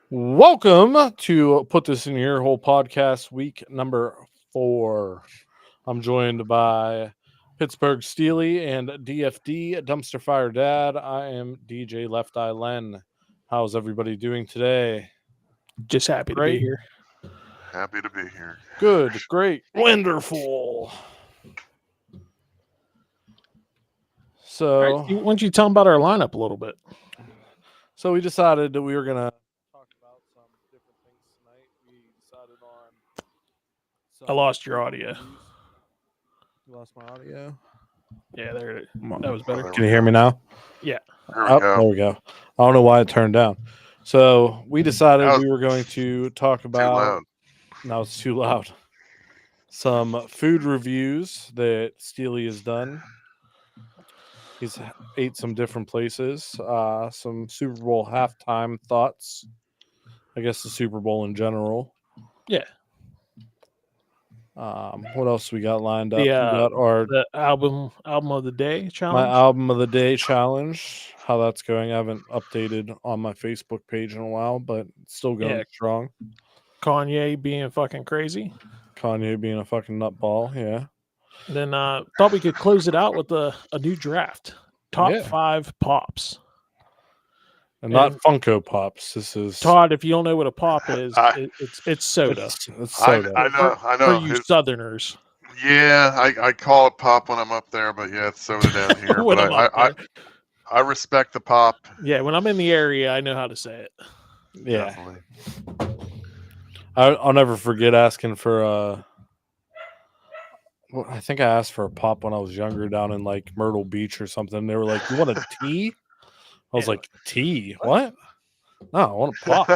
Welcome to Put This in Your Earhole podcast, week number 4. I'm joined by Pittsburgh Steely and DFD Dumpster Fire Dad. I am DJ Left Eye Len. How's everybody doing today? Just happy to be Great, here. Happy to be here. good, great, wonderful. All right, So, why don't you tell them about our lineup a little bit? so we decided that we were gonna talk about some different things tonight. We decided on I some lost your audio. You lost my audio. Yeah, there. That was better. there Can you hear me now? Yeah. There we Oh, go. there we go. I don't know why it turned down. So we decided That was we were going to talk Too about. loud. Now it's too loud. Some food reviews that Steely has done. He's ate some different places. Some Super Bowl halftime thoughts. I guess the Super Bowl in general. Yeah. What else we got lined up? The We got our the album of the day my challenge. album of the day challenge. How that's going? I haven't updated on my Facebook page in a while, but it's still going Yeah. strong. Kanye being fucking crazy. Kanye being a fucking nutball, yeah. And then thought we could close it out with a new draft. Top Yeah. 5 pops. And not And- Funko Pops. This is Todd, if you don't know what a pop is, I- it's soda. it's soda. I know. I For know. you Southerners. Yeah, I call it pop when I'm up there, but yeah, it's soda down here. When but I'm up there. I respect the pop. Yeah, when I'm in the area, I know how to say it. Yeah. Definitely. I'll never forget asking for I think I asked for a pop when I was younger down in like Myrtle Beach or something. They were like, "You want a tea?" I was Yeah. like, "Tea? What? No, I want a pop."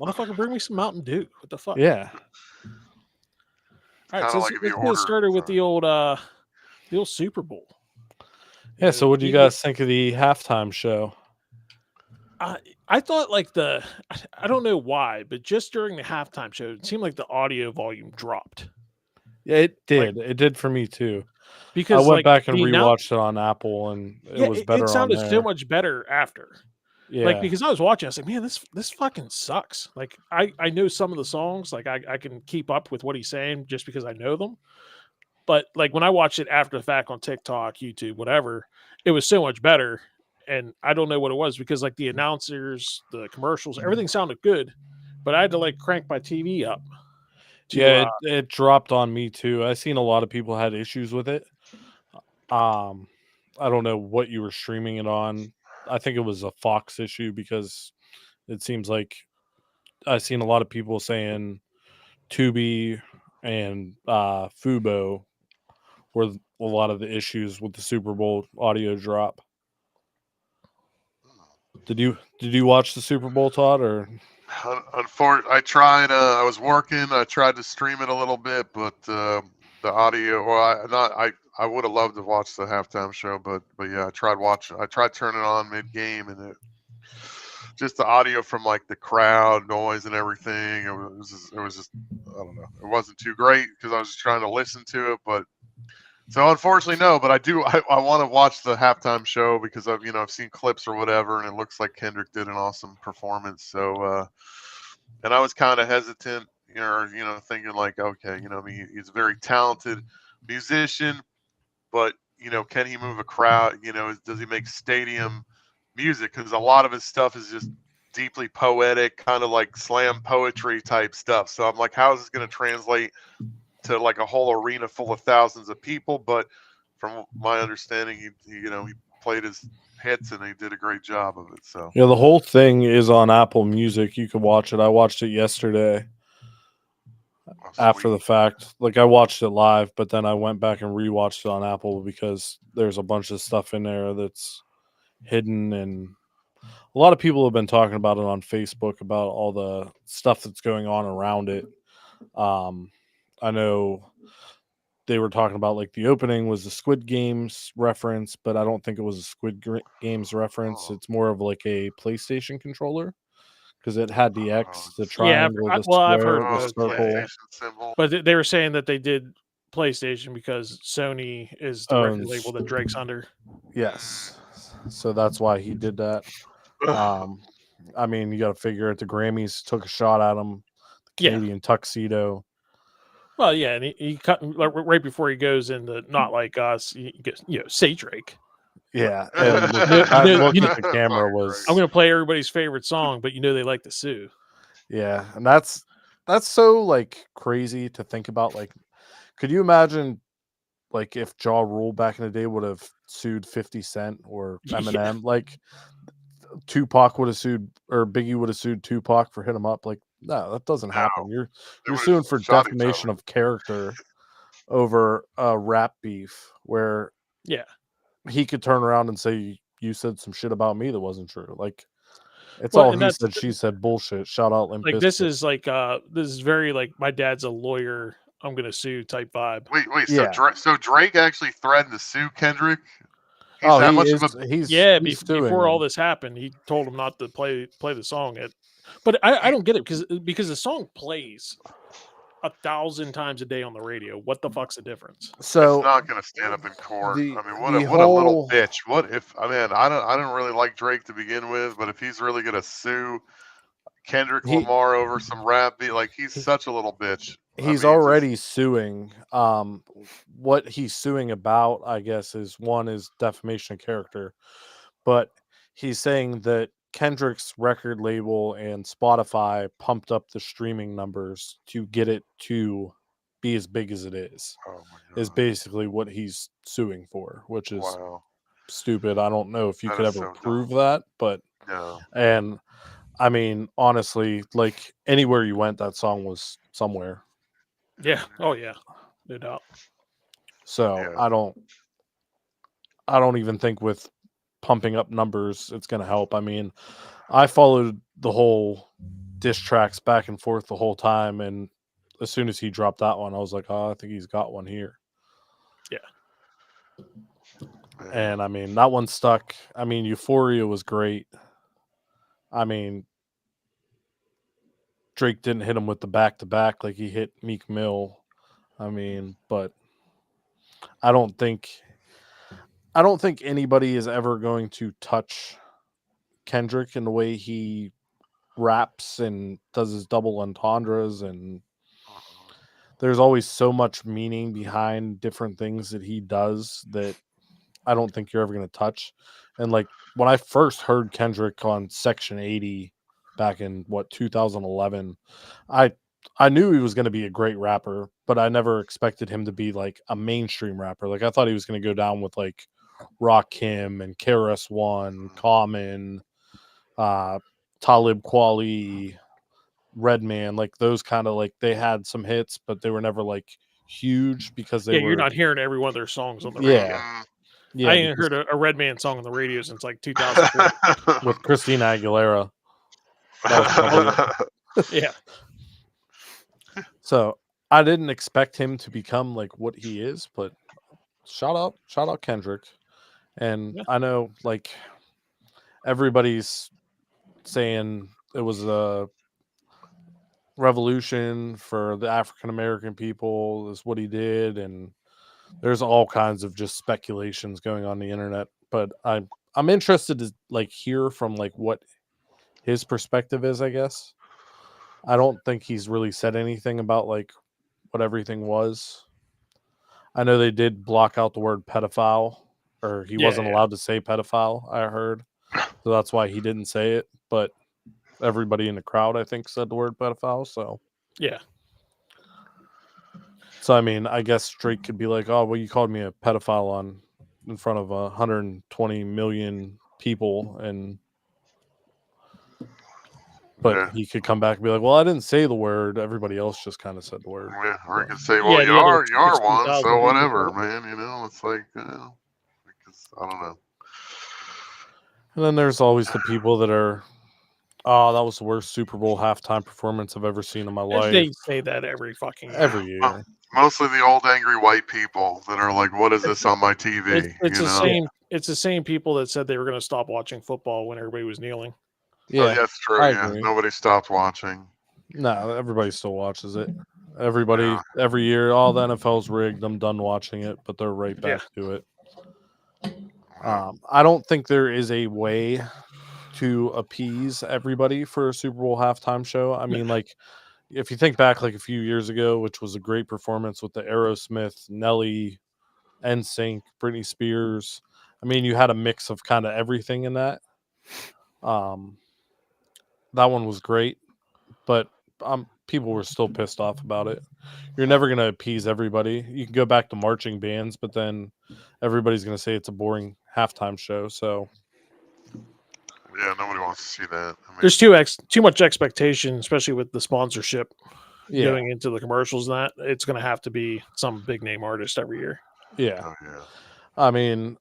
Motherfucker, bring me some Mountain Dew. What the fuck? Yeah. All right, Kinda so like if you let's get order- started with sorry. the old Super Bowl. Yeah. So what do you guys think of the halftime show? I thought like I don't know why, but just during the halftime show, it seemed like the audio volume dropped Yeah, it did. It did for me too. because I went like, back and the rewatched it on Apple, and it was better it sounded on so there. much better after. Yeah. Like because I was watching, I was like, man, this fucking sucks. Like I know some of the songs, like I can keep up with what he's saying just because I know them. But like when I watched it after the fact on TikTok, YouTube, whatever, it was so much better. And I don't know what it was because like the announcers, the commercials, everything sounded good, but I had to like crank my TV up. Yeah, it dropped on me too. I seen a lot of people had issues with it. I don't know what you were streaming it on. I think it was a Fox issue because it seems like I seen a lot of people saying Tubi and Fubo were a lot of the issues with the Super Bowl audio drop. Did you watch the Super Bowl, Todd? Or I tried. I was working. I tried to stream it a little bit, but the audio. Well, I would have loved to watch the halftime show, but yeah, I tried watching. I tried turning it on mid game, and just the audio from like the crowd noise and everything. It was just I don't know. It wasn't too great because I was just trying to listen to it, but. So unfortunately, no. But I want to watch the halftime show because I've seen clips or whatever, and it looks like Kendrick did an awesome performance. So, and I was kind of hesitant, thinking like, okay, I mean, he's a very talented musician, but can he move a crowd? Does he make stadium music? Because a lot of his stuff is just deeply poetic, kind of like slam poetry type stuff. So I'm like, how is this going to translate to like a whole arena full of thousands of people? But from my understanding, he played his hits and he did a great job of it. So yeah, the whole thing is on Apple Music. You can watch it. I watched it yesterday after the fact. Like I watched it live, but then I went back and rewatched it on Apple because there's a bunch of stuff in there that's hidden, and a lot of people have been talking about it on Facebook about all the stuff that's going on around it. I know they were talking about like the opening was the Squid Games reference, but I don't think it was a Games reference. It's more of like a PlayStation controller because it had the X, the triangle, the I've square, heard the of those, circle. PlayStation symbol. but they were saying that they did PlayStation because Sony is the record Owns- label that Drake's under. Yes, so that's why he did that. I mean, you got to figure it. The Grammys took a shot at him. The Yeah. Canadian tuxedo. Well, yeah, and he cut right before he goes into Not Like Us. He goes, say Drake. Yeah, and look, You know- that you know- look you at the know- camera Fucking was. I'm going to play everybody's favorite song, but they like to sue. Yeah, and that's so like crazy to think about. Like, could you imagine like if Ja Rule back in the day would have sued 50 Cent or Yeah. Eminem? Like Tupac would have sued, or Biggie would have sued Tupac for hit him up. Like, no, that doesn't happen. You're would've suing for shot each defamation other. of character over a rap beef where Yeah. he could turn around and say you said some shit about me that wasn't true. Like, it's Well, all and he that's- said, she said bullshit. Shout out Limp Like, this Bizkit. is like, this is very like, my dad's a lawyer, I'm going to sue type vibe. Wait. Yeah. So Drake actually threatened to sue Kendrick. He's Oh, that he much is. of a. He's Yeah, he's suing before all him. this happened, he told him not to play the song. But I don't get it because the song plays 1,000 times a day on the radio. What the fuck's the difference? So It's not going to stand up in court. the- I mean, what the a little whole- bitch. What if? I mean, I don't really like Drake to begin with, but if he's really going to sue Kendrick He- Lamar over some rap beat, like he's such a little bitch. he's already suing. What he's suing about, I guess, is one is defamation of character, but he's saying that Kendrick's record label and Spotify pumped up the streaming numbers to get it to be as big as it is. Oh my Is God. basically what he's suing for, which is Wow. stupid. I don't know if you That could is ever so dumb. prove that, but No. and I mean, honestly, like anywhere you went, that song was somewhere. Yeah. Oh yeah. No doubt. So Yeah. I don't even think with pumping up numbers it's going to help. I mean, I followed the whole diss tracks back and forth the whole time, and as soon as he dropped that one, I was like, oh, I think he's got one here. Man. And I mean, that one stuck. I mean, Euphoria was great. I mean, Drake didn't hit him with the back-to-back like he hit Meek Mill. I mean, but I don't think anybody is ever going to touch Kendrick in the way he raps and does his double entendres, and there's always so much meaning behind different things that he does that I don't think you're ever going to touch. And like when I first heard Kendrick on Section 80 back in 2011, I knew he was going to be a great rapper, but I never expected him to be like a mainstream rapper. Like I thought he was going to go down with like Rakim and KRS-One, Common, Talib Kweli, Redman, like those kind of like they had some hits, but they were never like huge because they were. You're not hearing every one of their songs on the radio. Yeah. Yeah, I ain't heard a Redman song on the radio since like 2004. with Christina Aguilera. That was probably it. Yeah. So I didn't expect him to become like what he is, but shout out Kendrick. And Yeah. I know like everybody's saying it was a revolution for the African American people is what he did, and there's all kinds of just speculations going on the internet. But I'm interested to like hear from like what his perspective is, I guess. I don't think he's really said anything about like what everything was. I know they did block out the word pedophile, or he wasn't allowed to say pedophile, I heard. So that's why he didn't say it. But everybody in the crowd, I think, said the word pedophile. So Yeah. I mean, I guess Drake could be like, "Oh, well, you called me a pedophile in front of 120 million people," but Yeah. he could come back and be like, "Well, I didn't say the word. Everybody else just kind of said the word." Yeah, or you can say, well, Yeah, you the other are one, 16,000 so people. whatever, man. You know, it's like, because I don't know. And then there's always the people that are, "Oh, that was the worst Super Bowl halftime performance I've ever seen in my life." They say that every fucking year. Every year. Mostly the old angry white people that are like, what is this on my TV? It's you the know? same. It's the same people that said they were going to stop watching football when everybody was kneeling. Yeah, Oh, that's true. I Yeah, agree. nobody stopped watching. No, everybody still watches it. Everybody, Yeah. every year, all the NFL's rigged. I'm done watching it, but they're right back to it. I don't think there is a way to appease everybody for a Super Bowl halftime show. I mean, like, if you think back like a few years ago, which was a great performance with the Aerosmith, Nelly, NSYNC, Britney Spears. I mean, you had a mix of kind of everything in that. That one was great, but people were still pissed off about it. You're never going to appease everybody. You can go back to marching bands, but then everybody's going to say it's a boring halftime show. So Yeah, nobody wants to see that. I mean, There's too much expectation, especially with the sponsorship going into the commercials. And that it's going to have to be some big name artist every year. Yeah. oh, yeah. I mean,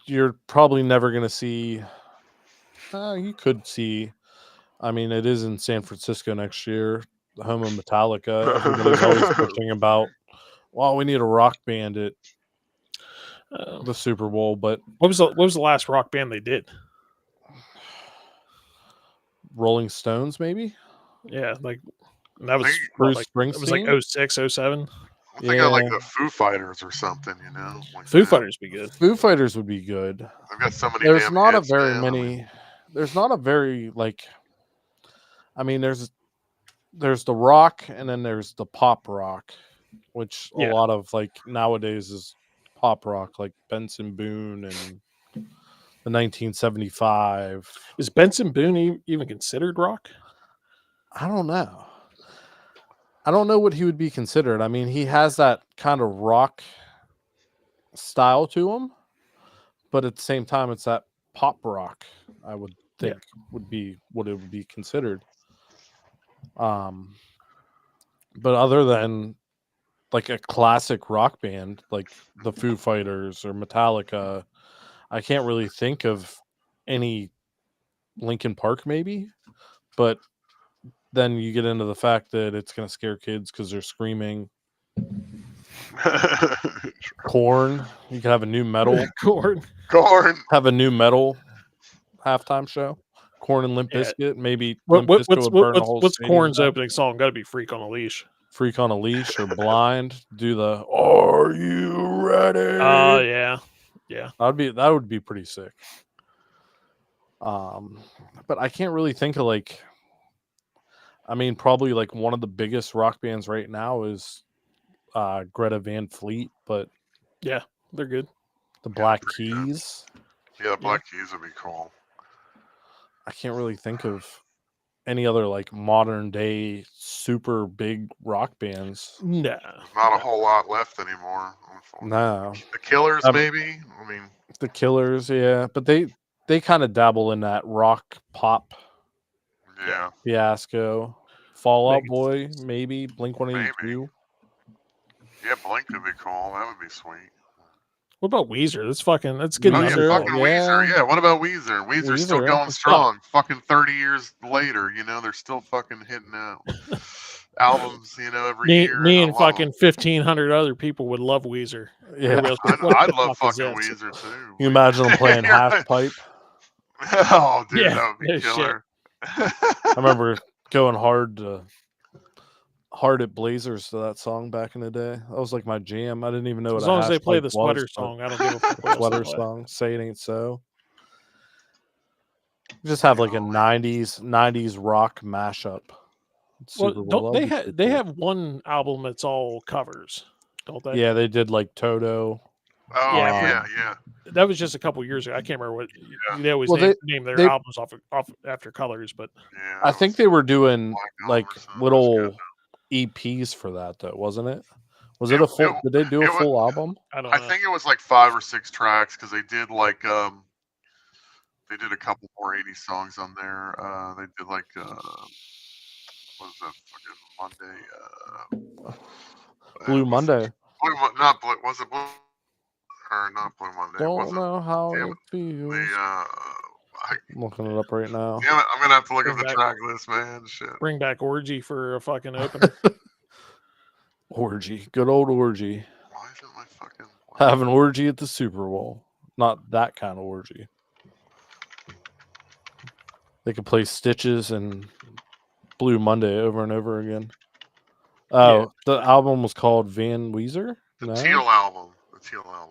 you're probably never going to see. You could see. I mean, it is in San Francisco next year, the home of Metallica. Everybody's always bitching about, well, we need a rock band at the Super Bowl, but What was the last rock band they did? Rolling Stones, maybe? Yeah, like that was Bruce like, Springsteen. it was like 06, 07. I think I like the Foo Fighters or something, you know. Like Foo that. Fighters be good. Foo Fighters would be good. I've got so many. There's damn not a hits, very man. many. I mean, There's not a very like. I mean, there's the rock, and then there's the pop rock, which a lot of like nowadays is pop rock, like Benson Boone and the 1975. Is Benson Boone even considered rock? I don't know. I don't know what he would be considered. I mean, he has that kind of rock style to him, but at the same time, it's that pop rock. I would think would be what it would be considered. But other than like a classic rock band like the Foo Fighters or Metallica, I can't really think of any. Linkin Park, maybe, but then you get into the fact that it's going to scare kids because they're screaming. Korn, you can have a new metal. Korn. Have a new metal halftime show. Korn and Limp Bizkit, maybe. What's Korn's opening song? Got to be "Freak on a Leash." Freak on a Leash or Blind. Do the "Are you ready?" Oh yeah. That would be pretty sick. But I can't really think of like. I mean, probably like one of the biggest rock bands right now is Greta Van Fleet, but yeah, they're good. The Black Keys. Yeah, the Black Keys would be cool. I can't really think of any other like modern day super big rock bands. No, there's not a whole lot left anymore. No, the Killers maybe. I mean, the Killers, yeah, but they kind of dabble in that rock pop. Yeah. Fiasco, Fall Out Boy, maybe Blink-182. Yeah, Blink would be cool. That would be sweet. What about Weezer? That's good. Oh, yeah, fucking Weezer. Yeah, what about Weezer? Weezer's still going strong. Fucking 30 years later, you know, they're still fucking hitting out albums, you know, every year. Me and fucking 1,500 other people would love Weezer. Yeah, I'd love fucking Weezer too. Can you imagine them playing Half Pipe? Oh, dude, that would be killer. I remember going hard at Blazers to that song back in the day. That was like my jam. I didn't even know what as long as they play the sweater was, song. I don't give a fuck. The sweater song. Say It Ain't So. Just have like a '90s rock mashup. Well, they have one album that's all covers, don't they? Yeah, they did like Toto. Oh yeah. That was just a couple years ago. I can't remember what they always name their albums off after colors, but I think they were doing like little EPs for that though, wasn't it? Was it a full? Did they do a full album? I think it was like 5 or 6 tracks because they did like they did a couple more 80s songs on there. They did like what was that fucking Monday? Blue Monday. Not Blue. Was it Blue? Or not Blue Monday? Don't know how it feels. I'm looking it up right now. Damn it, I'm gonna have to look up the track list, man. Shit. Bring back Orgy for a fucking opener. Orgy, good old Orgy. Why isn't my fucking have an orgy at the Super Bowl? Not that kind of orgy. They could play Stitches and Blue Monday over and over again. Oh, yeah. The album was called Van Weezer? The Teal album.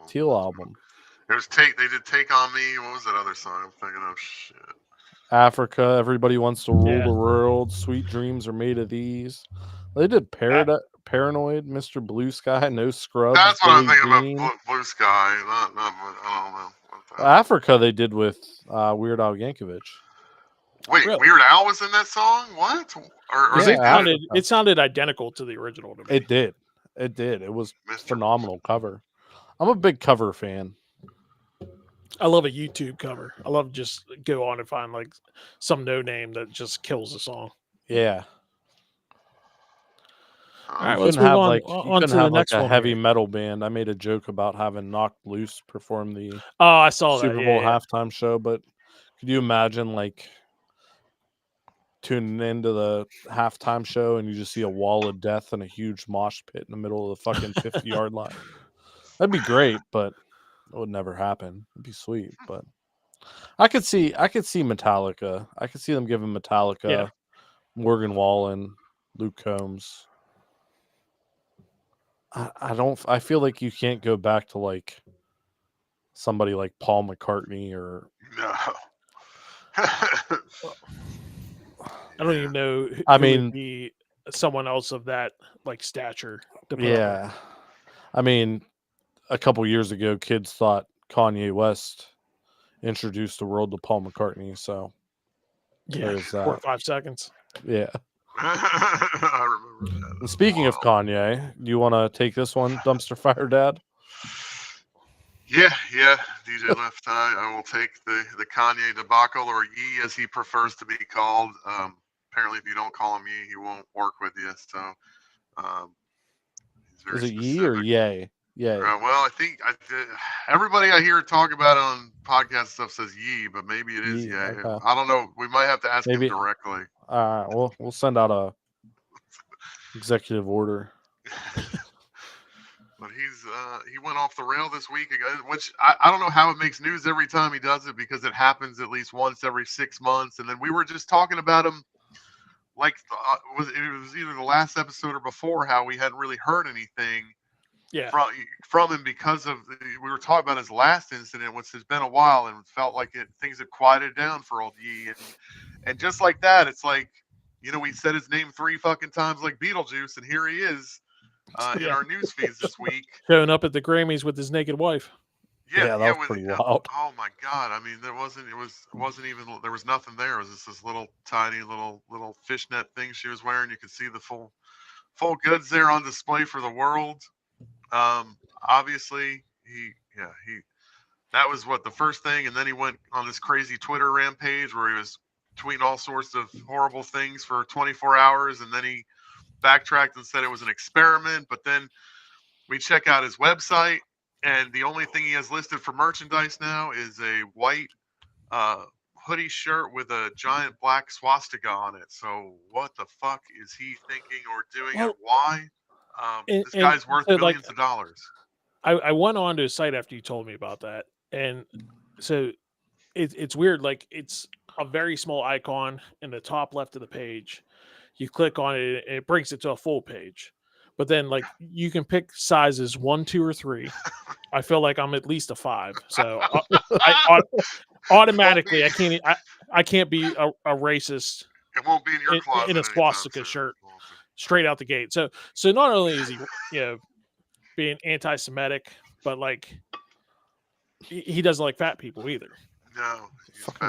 Teal album. It was They did Take On Me. What was that other song I'm thinking of? Shit. Africa, everybody wants to rule Yeah. the world. Sweet dreams are made of these. They did Paranoid, Mr. Blue Sky, No Scrubs, That's what I'm Billie thinking Jean. about. Blue Sky. Not. I don't know. What the- Africa, they did with Weird Al Yankovic. Wait, Really? Weird Al was in that song? What? Or Because they Yeah, did it? it sounded identical to the original to me. It did. It did. It was Mr. phenomenal cover. I'm a big cover fan. I love a YouTube cover. I love just go on and find like some no name that just kills the song. Yeah. All Oh, right, You let's couldn't move have on, like you on couldn't to the have like next a one. heavy here. metal band. I made a joke about having Knocked Loose perform the Oh, I saw Super that. Bowl Yeah. halftime show, but could you imagine like tuning into the halftime show and you just see a wall of death and a huge mosh pit in the middle of the fucking 50-yard line? That'd be great, but it would never happen. It'd be sweet, but I could see Metallica. I could see them giving Metallica Yeah. Morgan Wallen, Luke Combs. I feel like you can't go back to like somebody like Paul McCartney or no. I don't even know who I would mean, be someone else of that like stature. To put up with. yeah. I mean, a couple years ago, kids thought Kanye West introduced the world to Paul McCartney. So Yeah, there's 4 or that. 5 seconds. Yeah. I remember that. And speaking of Kanye, do you want to take this one, Dumpster Fire Dad? Yeah, DJ Left Eye. I will take the Kanye debacle, or Yee as he prefers to be called. Apparently, if you don't call him Yee, he won't work with you. So, he's very Is it specific. Yee or Yay? Yay. Well, I think everybody I hear talk about it on podcast stuff says Yee, but maybe it is Yee, Yay. okay. I don't know. We might have to ask Maybe. him directly. All right, we'll send out a executive order. But he went off the rail this week, which I don't know how it makes news every time he does it, because it happens at least once every 6 months. And then we were just talking about him, like it was either the last episode or before, how we hadn't really heard anything from him because of we were talking about his last incident, which has been a while, and it felt like things had quieted down for old Yee, and just like that, it's like, we said his name 3 fucking times like Beetlejuice, and here he is. In our news feeds this week, showing up at the Grammys with his naked wife. Yeah, that was pretty wild. Oh my god! I mean, it wasn't even. There was nothing there. It was just this little tiny little fishnet thing she was wearing. You could see the full goods there on display for the world. Obviously, that was the first thing, and then he went on this crazy Twitter rampage where he was tweeting all sorts of horrible things for 24 hours, and then he backtracked and said it was an experiment. But then we check out his website, and the only thing he has listed for merchandise now is a white hoodie shirt with a giant black swastika on it. So what the fuck is he thinking or doing, and why? This guy's worth millions of dollars. I went on to his site after you told me about that, and so it's weird. Like, it's a very small icon in the top left of the page. You click on it, and it brings it to a full page. But then, like, you can pick sizes 1, 2, or 3. I feel like I'm at least a 5. So I automatically, I can't be a racist. It won't be in your closet in a swastika shirt straight out the gate. So not only is he being anti-Semitic, but like he doesn't like fat people either. No.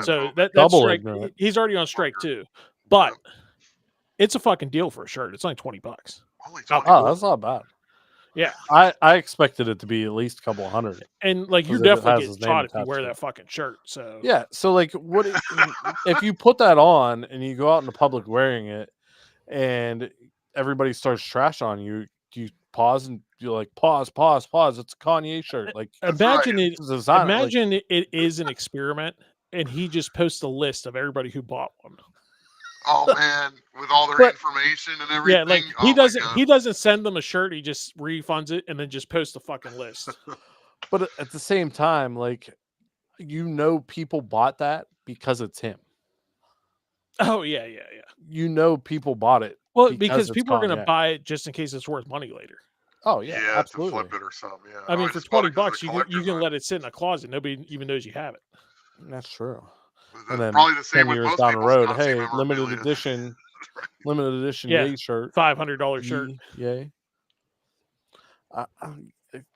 So that's double strike. ignorant. He's already on strike too. But it's a fucking deal for a shirt. It's only $20. Oh, that's not bad. Yeah, I expected it to be at least a couple $100. And like, you're definitely getting shot if you wear that fucking shirt. So yeah, so like, what if you put that on and you go out in the public wearing it, and everybody starts trash on you? Do you pause and you're like, pause? It's a Kanye shirt. Like, imagine it. Imagine it is an experiment, and he just posts a list of everybody who bought one. Oh man, with all their information and everything. Yeah, like he doesn't send them a shirt. He just refunds it and then just posts the fucking list. But at the same time, like, people bought that because it's him. Oh yeah. People bought it. Well, because people are going to buy it just in case it's worth money later. Oh yeah, absolutely. To flip it or something. Yeah. I mean, for $20, you can let it sit in a closet. Nobody even knows you have it. That's true. And then probably the same 10 with years most down the people's road, Nazi hey, memorabilia. limited edition Yeah, yay shirt. $500 shirt. Yay.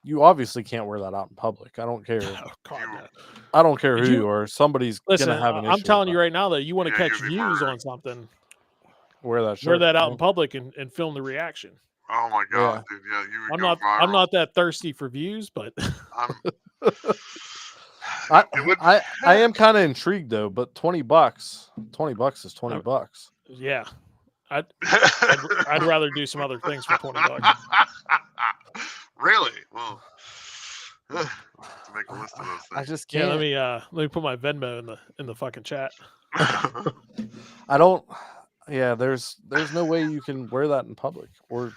You obviously can't wear that out in public. I don't care. Oh, God, no. I don't care Did who you- you are. Somebody's Listen, gonna have an issue. I'm telling you with right now that you want to Yeah, catch you'd be views murdered. on something, that. Wear that shirt. wear that out in public and film the reaction. Oh my God, Yeah. dude! Yeah, you would I'm go not. viral. I'm not that thirsty for views, but I am kind of intrigued though, but $20 is $20. yeah, I'd rather do some other things for $20. Really? Well, to make a list of those I things. just Yeah, can't. let me put my Venmo in the fucking chat. I don't. Yeah, there's no way you can wear that in public or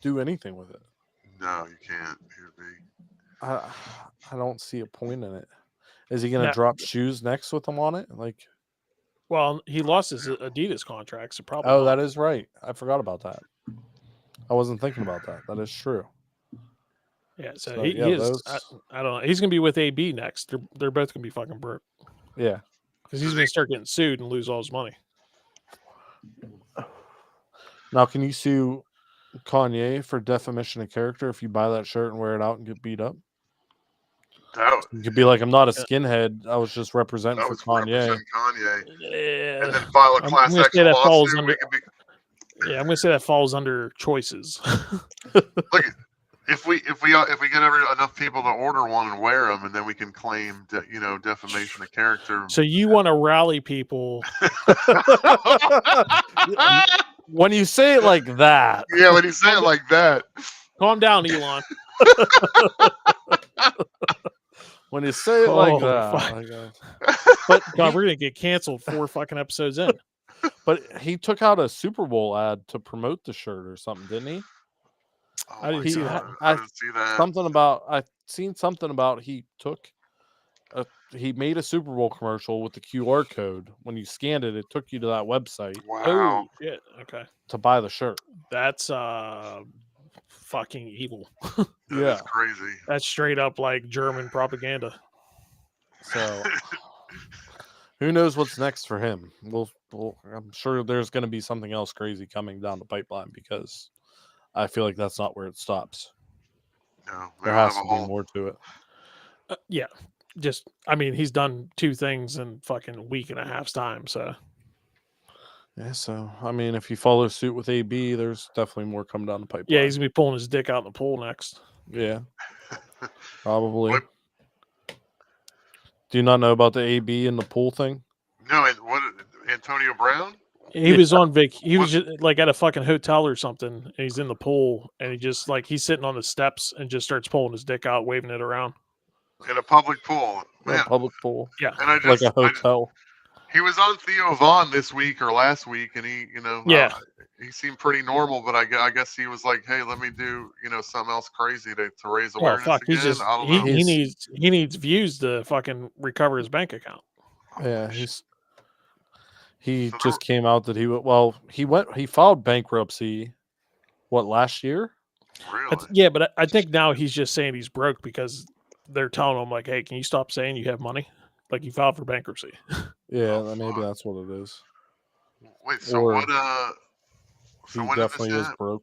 do anything with it. No, you can't. It would be. I don't see a point in it. Is he gonna No. drop shoes next with them on it? Like, Well, he lost his Adidas contract, so probably. oh, not. that is right. I forgot about that. I wasn't thinking about that. That is true. Yeah, so So, he yeah, is. those- I don't know. He's gonna be with AB next. They're both gonna be fucking broke Yeah. because he's gonna start getting sued and lose all his money. Now, can you sue Kanye for defamation of character if you buy that shirt and wear it out and get beat up? You could be like, I'm not a skinhead. I was just representing That for was Kanye. representing Kanye. Yeah, And then file a I'm class gonna say action that falls lawsuit. under- We could be, yeah. I'm gonna say that falls under choices. look, if we get enough people to order one and wear them, and then we can claim defamation of character. So you want to rally people? When you say it like that, Yeah, when you say it like that. Calm down, Elon. when you say it like Oh, that, fuck. but God, we're gonna get canceled 4 fucking episodes in. But he took out a Super Bowl ad to promote the shirt or something, didn't he? Oh I didn't my see God, that. I didn't see that. Something about I've seen something about he made a Super Bowl commercial with the QR code. When you scanned it, it took you to that website Wow. Oh shit. Okay, to buy the shirt. that's fucking evil. That's crazy. That's straight up like German propaganda. So who knows what's next for him? I'm sure there's going to be something else crazy coming down the pipeline because I feel like that's not where it stops. No, There has to be more to it. Yeah, just I mean, he's done 2 things in fucking a week and a half's time. So Yeah, so I mean, if you follow suit with AB, there's definitely more coming down the pipeline. yeah, he's gonna be pulling his dick out in the pool next. Yeah, probably. What? Do you not know about the AB and the pool thing? No, and what? Antonio Brown? He was on vac. He was just like at a fucking hotel or something, and he's in the pool, and he just like he's sitting on the steps and just starts pulling his dick out, waving it around. In a public pool. Man. A public pool, Yeah, And I like just, a hotel. he was on Theo Vaughn this week or last week, and he, Yeah. he seemed pretty normal. But I guess he was like, hey, let me do, something else crazy to raise Oh awareness fuck, again. he's just I don't know. he needs views to fucking recover his bank account. Yeah, he So just came out that he filed bankruptcy. What, last year? Really? Yeah, but I think now he's just saying he's broke because they're telling him like, hey, can you stop saying you have money? Like you filed for bankruptcy. Yeah, Oh, maybe fuck. that's what it is. Wait, so Or what? He So when did this definitely is happen? broke.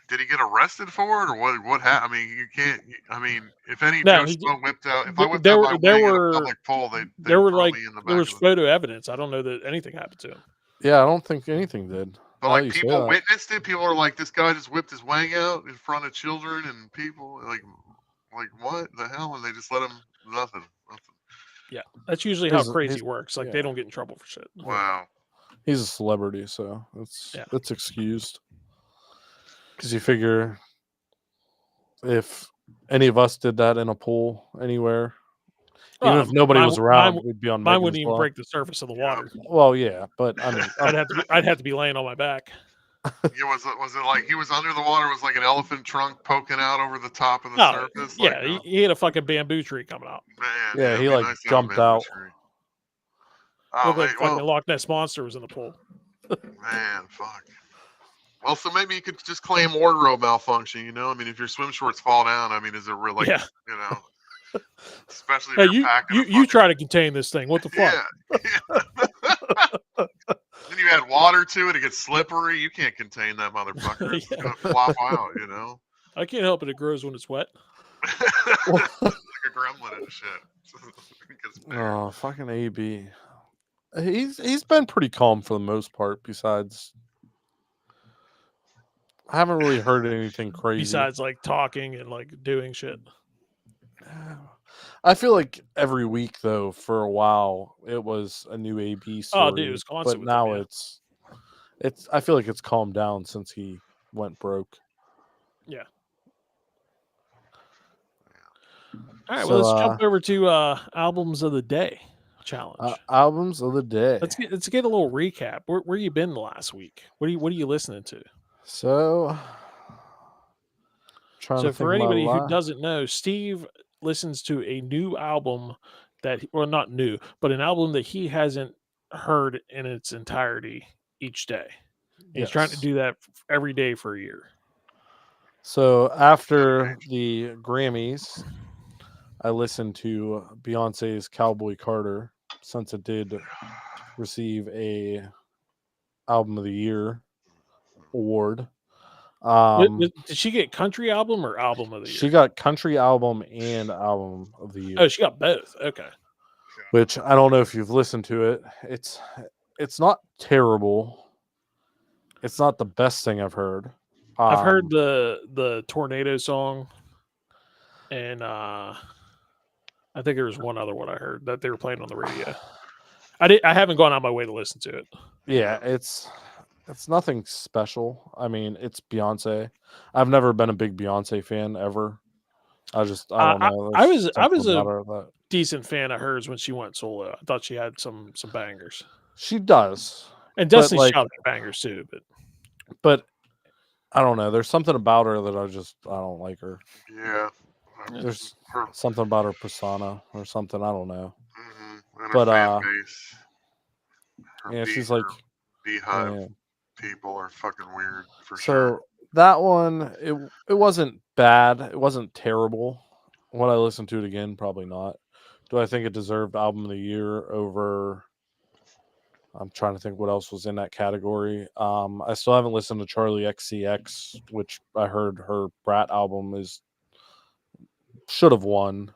Did he get arrested for it, or what? What happened? I mean, you can't. I mean, if any No, Joe he Schmo whipped out, if there- I whipped there out were- my there wing were- in a public pool, they there were throw like me in the back there was of the. photo evidence. I don't know that anything happened to him. Yeah, I don't think anything did. But Now like you say people that. witnessed it. People are like, this guy just whipped his wang out in front of children and people. Like what the hell? And they just let him nothing. Yeah, that's usually how His- crazy his- works. Like yeah. they don't get in trouble for shit. Wow. He's a celebrity, so Yeah. it's excused. Because you figure if any of us did that in a pool anywhere, even if nobody was around, we'd be on Mine Megan's wouldn't even law. break the surface of the water. Well, yeah, but I mean, I'd have to be laying on my back. Yeah, was it like he was under the water? Was like an elephant trunk poking out over the top of the No, surface? yeah, Like, he had a fucking bamboo tree coming out. man, Yeah, it'd he, be like, nice to have a jumped bamboo out. tree. Oh, Looked like man, fucking well, Loch Ness monster was in the pool. man, fuck. Well, so maybe you could just claim wardrobe malfunction. I mean, if your swim shorts fall down, I mean, is it really? Yeah. Especially if Hey, you're packing a you fucking... try to contain this thing. What the fuck? Yeah. Then you add water to it gets slippery. You can't contain that motherfucker. It's Yeah. gonna flop out, you know? I can't help it. It grows when it's wet. Like a gremlin and shit. It gets bigger. Oh, fucking AB. He's been pretty calm for the most part. Besides, I haven't really heard anything crazy. Besides, like talking and like doing shit. I feel like every week though, for a while, it was a new AB story. Oh, dude, it was constant but with now him, it's. I feel like it's calmed down since he went broke. Yeah. All right, So, well, let's jump over to albums of the day challenge. Albums of the day. Let's get a little recap. Where you been the last week? What are you listening to? So, So for anybody who doesn't know, Steve listens to a new album well, not new, but an album that he hasn't heard in its entirety each day. He's trying to do that every day for a year. So after the Grammys, I listened to Beyonce's Cowboy Carter, since it did receive a Album of the Year award. Did she get country album or album of the year? She got country album and album of the year. Oh, she got both. Okay. Which I don't know if you've listened to it. It's not terrible. It's not the best thing I've heard. I've heard the Tornado song, and I think there was one other one I heard that they were playing on the radio. I haven't gone out my way to listen to it. Yeah, it's nothing special. I mean, it's Beyonce. I've never been a big Beyonce fan ever. I don't know. I was a decent fan of hers when she went solo. I thought she had some bangers. She does, and Destiny's Child had bangers too. But I don't know. There's something about her that I don't like her. Yeah, there's something about her persona or something. I don't know. Mm-hmm. But fan base. Yeah, she's like Beehive people are fucking weird for sure. So that one, it wasn't bad. It wasn't terrible. Would I listen to it again? Probably not. Do I think it deserved Album of the Year over? I'm trying to think what else was in that category. I still haven't listened to Charlie XCX, which I heard her Brat album should have won.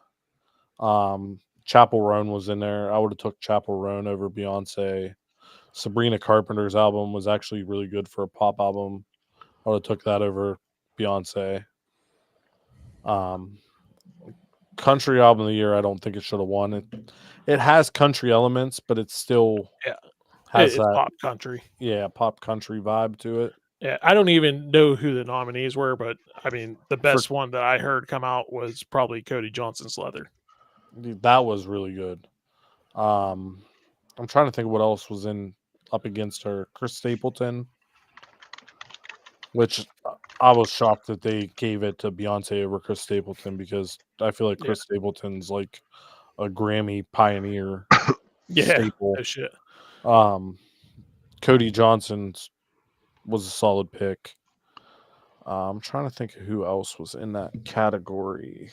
Chapel Roan was in there. I would have took Chapel Roan over Beyonce. Sabrina Carpenter's album was actually really good for a pop album. I would have took that over Beyonce. Country album of the year, I don't think it should have won. It has country elements, but it still has that pop country. Yeah, pop country vibe to it. Yeah, I don't even know who the nominees were, but I mean, the best one that I heard come out was probably Cody Johnson's Leather. That was really good. I'm trying to think what else was up against her. Chris Stapleton, which I was shocked that they gave it to Beyonce over Chris Stapleton, because I feel like Chris Stapleton's like a Grammy pioneer. Staple. No shit. Cody Johnson was a solid pick. I'm trying to think of who else was in that category.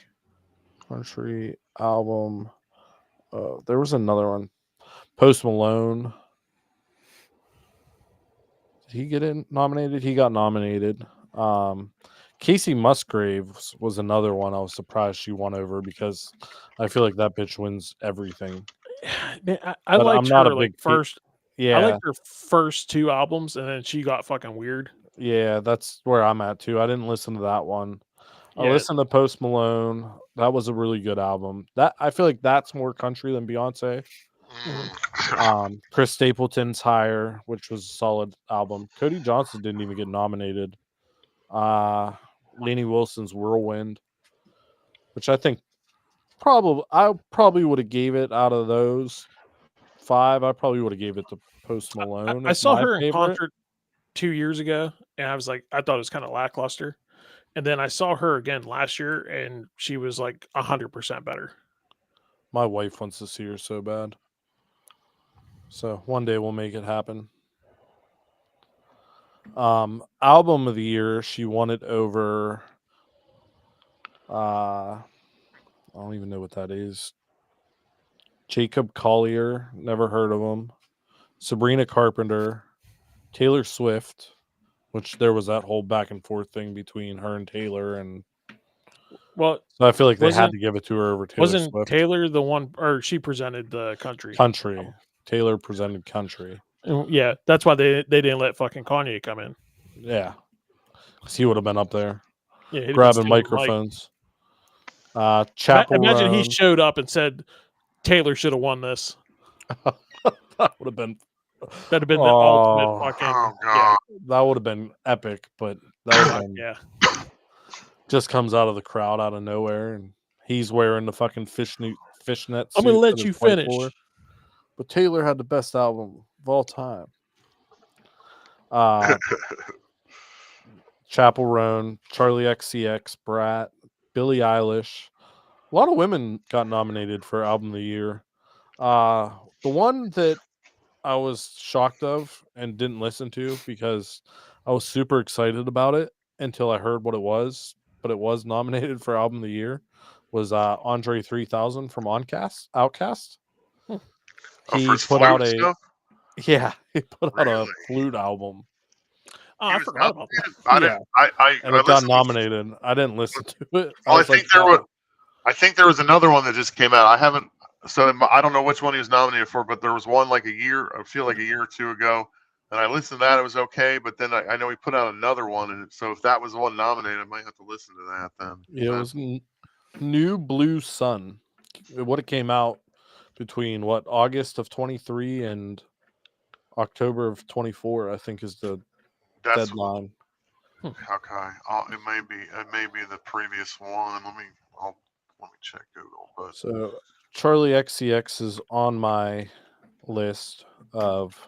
Country album. There was another one. Post Malone. Did he get nominated? He got nominated. Casey Musgraves was another one I was surprised she won over, because I feel like that bitch wins everything. Man, I liked her like first. Yeah, I liked her first two albums, and then she got fucking weird. Yeah, that's where I'm at too. I didn't listen to that one. I listened to Post Malone. That was a really good album. That I feel like that's more country than Beyonce. Chris Stapleton's Higher, which was a solid album. Cody Johnson didn't even get nominated. Lainey Wilson's Whirlwind, which I think I probably would have gave it out of those 5. I probably would have gave it to Post Malone. I saw her in concert 2 years ago, and I thought it was kind of lackluster. And then I saw her again last year, and she was like 100% better. My wife wants to see her so bad. So one day we'll make it happen. Album of the year, she won it over. I don't even know what that is. Jacob Collier, never heard of him. Sabrina Carpenter, Taylor Swift, which there was that whole back and forth thing between her and Taylor, and Well, so I feel like they had wasn't to give it to her over Taylor wasn't Swift. Taylor the one, or she presented the country? Country. Taylor presented country. Yeah, that's why they didn't let fucking Kanye come in. Yeah. Because he would have been up there Yeah, he'd have been grabbing stealing the mic. microphones. Chapel Imagine he Roan. showed up and said Taylor should have won this. That would have been. That'd have been the ultimate fucking. Oh Yeah, God. That would have been epic, but that would have been yeah. just comes out of the crowd out of nowhere, and he's wearing the fucking fishnet suit. I'm gonna let that you his wife finish. wore. But Taylor had the best album of all time. Chapel Roan, Charlie XCX, Brat, Billie Eilish. A lot of women got nominated for Album of the Year. The one that I was shocked of and didn't listen to because I was super excited about it until I heard what it was, but it was nominated for Album of the Year, was Andre 3000 from Outcast. Oh, He for his put flute out stuff? he put out a Really? flute album. Oh, He I was forgot about that. nominated? I Yeah. didn't. And I it got listened to- nominated. I didn't listen to it. Well, I was think like, there "Oh." was. I think there was another one that just came out. I haven't. So I don't know which one he was nominated for, but there was one like a year. I feel like a year or two ago, and I listened to that. It was okay, but then I know he put out another one, and so if that was the one nominated, I might have to listen to that then. It was New Blue Sun. What it came out between August of 23 and October of 24, I think is the That's deadline. okay. It may be the previous one. Let me check Google. But So Charlie XCX is on my list of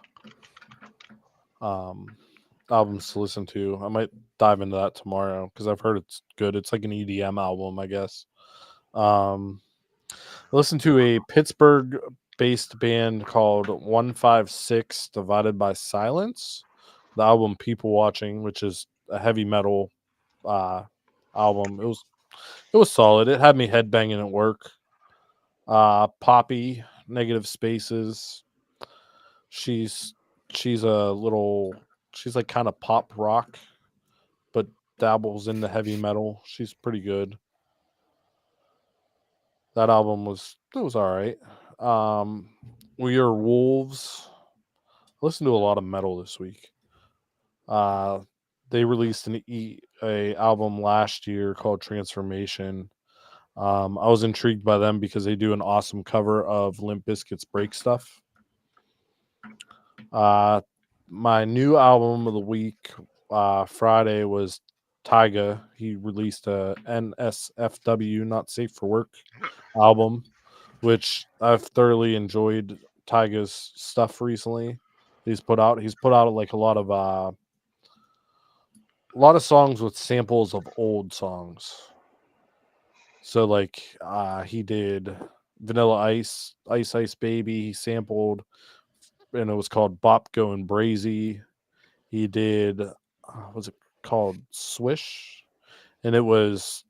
albums to listen to. I might dive into that tomorrow because I've heard it's good. It's like an EDM album, I guess. I listened to a Pittsburgh-based band called 156 Divided by Silence. The album People Watching, which is a heavy metal album. It was solid. It had me headbanging at work. Poppy, Negative Spaces. She's she's like kind of pop rock, but dabbles into heavy metal. She's pretty good. That album was all right. We Are Wolves. I listened to a lot of metal this week. They released a album last year called Transformation. I was intrigued by them because they do an awesome cover of Limp Bizkit's Break Stuff. My new album of the week, Friday, was Tyga. He released a NSFW, Not Safe for Work album, which I've thoroughly enjoyed Tyga's stuff recently. He's put out like a lot of songs with samples of old songs. So like he did Vanilla Ice, Ice Ice Baby, he sampled, and it was called Bop Goin' Brazy. He did was it called Swish? And it was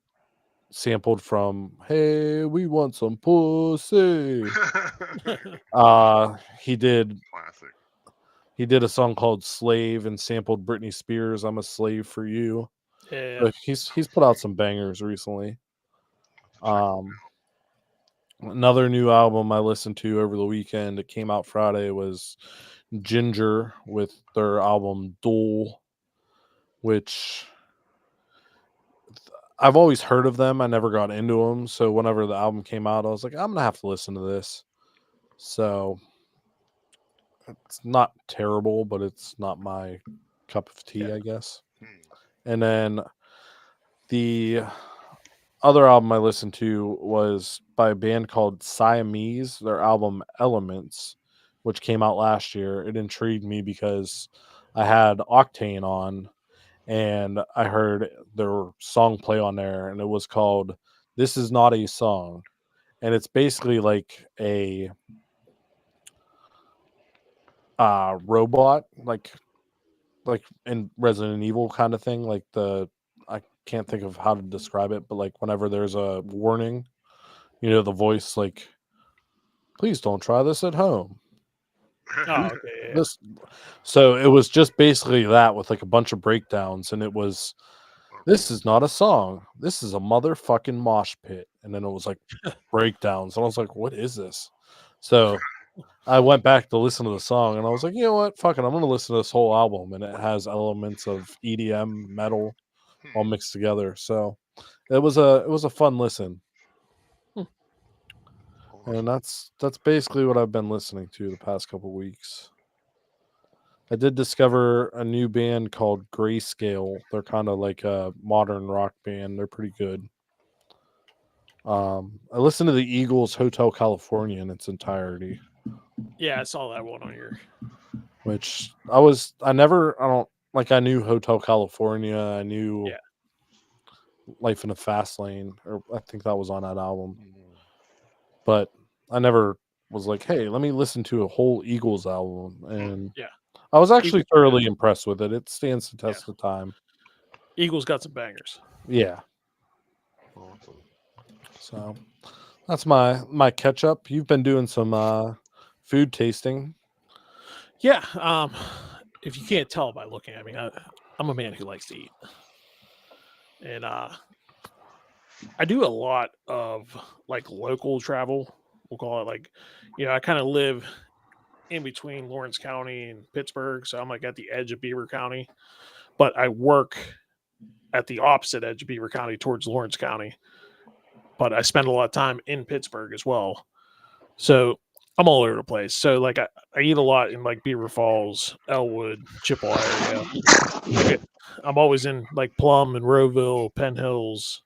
sampled from Hey, We Want Some Pussy. He did classic. He did a song called Slave and sampled Britney Spears, I'm a Slave for You. Yeah. But he's put out some bangers recently. Another new album I listened to over the weekend, it came out Friday, was Ginger with their album Duel, which I've always heard of them. I never got into them. So whenever the album came out, I was like, I'm going to have to listen to this. So it's not terrible, but it's not my cup of tea, I guess. And then the other album I listened to was by a band called Siamese, their album Elements, which came out last year. It intrigued me because I had Octane on and I heard their song play on there, and it was called This Is Not a Song. And it's basically like a robot, like in Resident Evil kind of thing. Like I can't think of how to describe it, but like whenever there's a warning, You know, the voice like, please don't try this at home. Oh, okay. Yeah. This, so it was just basically that with like a bunch of breakdowns, and it was, this is not a song. This is a motherfucking mosh pit. And then it was like breakdowns, and I was like, what is this? So I went back to listen to the song, and I was like, you know what? Fuck it, I'm gonna listen to this whole album, and it has elements of EDM, metal, all mixed together. So it was a fun listen. And that's basically what I've been listening to the past couple weeks. I did discover a new band called Grayscale. They're kind of like a modern rock band. They're pretty good. I listened to the Eagles' Hotel California in its entirety, Yeah, I saw that one on your. which I knew Hotel California. I knew Life in a Fast Lane, or I think that was on that album. But I never was like, hey, let me listen to a whole Eagles album. And I was actually thoroughly impressed with it. It stands the test of time. Eagles got some bangers. Yeah. So that's my catch up. You've been doing some food tasting. Yeah. If you can't tell by looking at me, I'm a man who likes to eat. And I do a lot of like local travel. We'll call it like, I kind of live in between Lawrence County and Pittsburgh. So I'm like at the edge of Beaver County, but I work at the opposite edge of Beaver County towards Lawrence County. But I spend a lot of time in Pittsburgh as well. So I'm all over the place. So like I eat a lot in like Beaver Falls, Elwood, Chippewa area. I'm always in like Plum and Rowville, Penn Hills,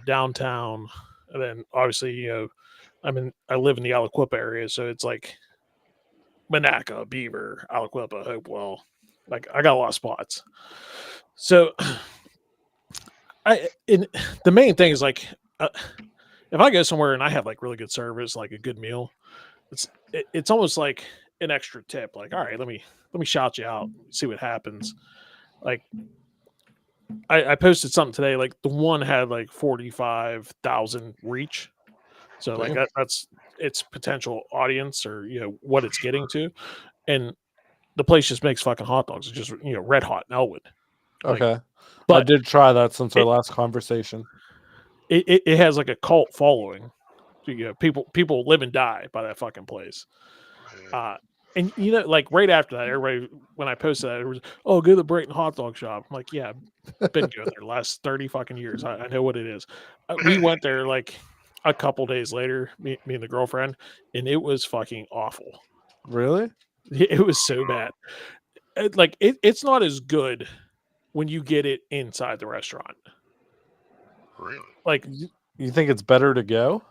downtown. And then obviously, I live in the Aliquippa area, so it's like Monaca, Beaver, Aliquippa, Hopewell. Like I got a lot of spots. So the main thing is like if I go somewhere and I have like really good service, like a good meal, it's almost like an extra tip. Like, all right, let me shout you out, see what happens. Like I posted something today, like the one had like 45,000 reach. So like that's its potential audience or what it's getting to. And the place just makes fucking hot dogs. It's just red hot in Elwood. Okay. But I did try that since our last conversation. It has like a cult following. People live and die by that fucking place. And like right after that, everybody, when I posted that, it was, oh, go to the Brighton hot dog shop. I'm like, yeah, I've been going there the last 30 fucking years. I know what it is. We went there like a couple days later, me and the girlfriend, and it was fucking awful. Really? It was so bad. It's not as good when you get it inside the restaurant. Really? Like, you think it's better to go?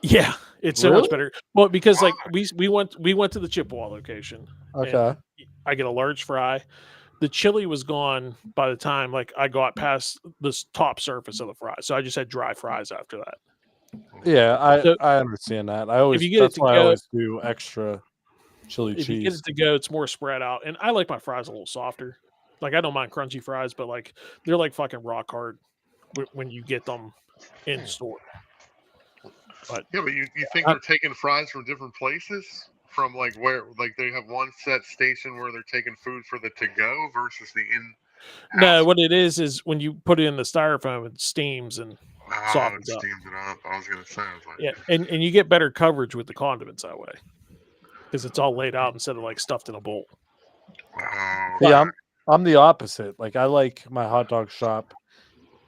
Yeah, it's so much better. Well, because like we went to the Chippewa location. Okay. I get a large fry. The chili was gone by the time like I got past this top surface of the fry. So I just had dry fries after that. Yeah, I understand that. That's why I always do extra chili cheese. If you get it to go, it's more spread out. And I like my fries a little softer. Like I don't mind crunchy fries, but like they're like fucking rock hard when you get them in store. But you think they're taking fries from different places? From like where, like they have one set station where they're taking food for the to go versus the in. No, what it is when you put it in the styrofoam, it steams and softens up. Steams it up. I was gonna say, and you get better coverage with the condiments that way because it's all laid out instead of like stuffed in a bowl. Yeah, I'm the opposite. Like I like my hot dog shop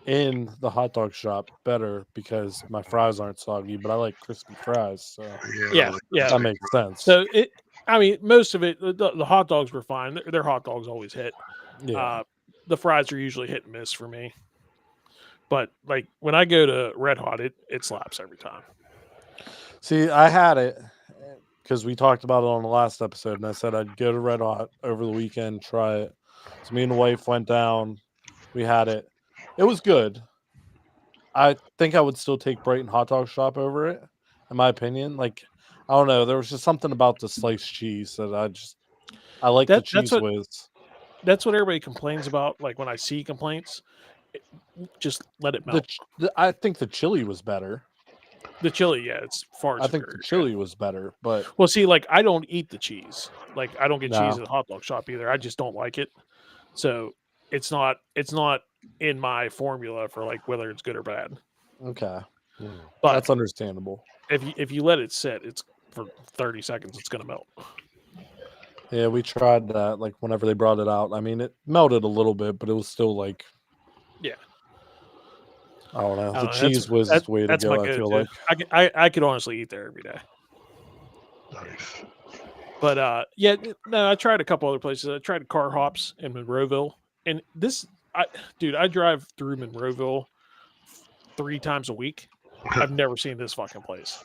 in the hot dog shop better because my fries aren't soggy, but I like crispy fries. So yeah, that makes sense. So most of it, the hot dogs were fine. Their hot dogs always hit. Yeah. The fries are usually hit and miss for me. But like when I go to Red Hot, it slaps every time. See, I had it because we talked about it on the last episode, and I said I'd go to Red Hot over the weekend, try it. So me and the wife went down. We had it. It was good. I think I would still take Brighton Hot Dog Shop over it, in my opinion. Like, I don't know. There was just something about the sliced cheese that I like the cheese whiz. That's what everybody complains about. Like when I see complaints, just let it melt. I think the chili was better. The chili, yeah, it's far I think superior. the chili was better, but Well, see, like I don't eat the cheese. Like I don't get cheese No. at the hot dog shop either. I just don't like it. So it's not in my formula for like whether it's good or bad. okay, But that's understandable. if you let it sit, it's for 30 seconds, it's gonna melt. Yeah, we tried that. Like whenever they brought it out, I mean, it melted a little bit, but it was still like, Yeah. I don't know. I The don't know, cheese was the way to that's my go. I feel go-to. like. I could honestly eat there every day. Nice. But yeah, no, I tried a couple other places. I tried Car Hops in Monroeville, and I drive through Monroeville 3 times a week. I've never seen this fucking place,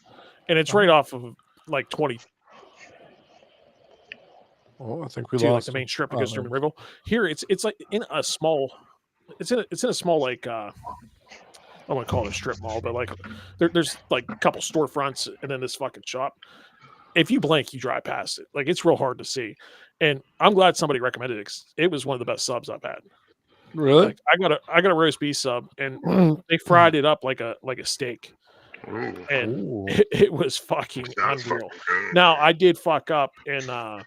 and it's right off of like 22, Oh, I think we like lost the main him. strip that Oh, goes through no. Monroeville. Here, it's like in a small, it's in a small like I don't want to call it a strip mall, but like there's like a couple storefronts and then this fucking shop. If you blink, you drive past it. Like it's real hard to see. And I'm glad somebody recommended it. 'Cause it was one of the best subs I've had. Really? Like I got a roast beef sub, and they fried it up like a steak, Ooh, and Ooh. it was fucking sounds unreal. fucking good. Now I did fuck up, and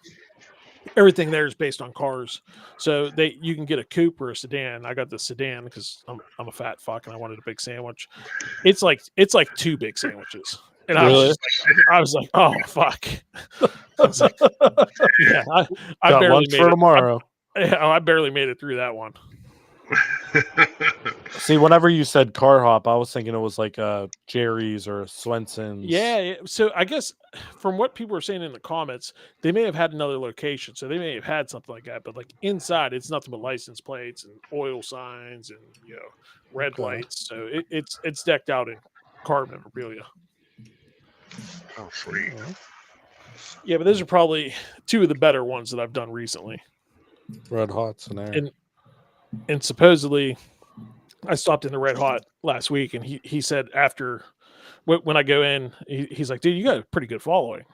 everything there is based on cars, so you can get a coupe or a sedan. I got the sedan because I'm a fat fuck and I wanted a big sandwich. It's like 2 big sandwiches, and Really? I was like, oh fuck. I was like, yeah, I Got barely lunch made for it. tomorrow. I barely made it through that one. See, whenever you said car hop, I was thinking it was like a Jerry's or a Swenson's. Yeah, so I guess from what people were saying in the comments, they may have had another location, so they may have had something like that. But like inside, it's nothing but license plates and oil signs and red Okay. lights. So it's decked out in car memorabilia. Oh, sweet. Yeah, but those are probably 2 of the better ones that I've done recently. Red Hot's in there. And supposedly, I stopped in the Red Hot last week, and he said after when I go in, he's like, "Dude, you got a pretty good following."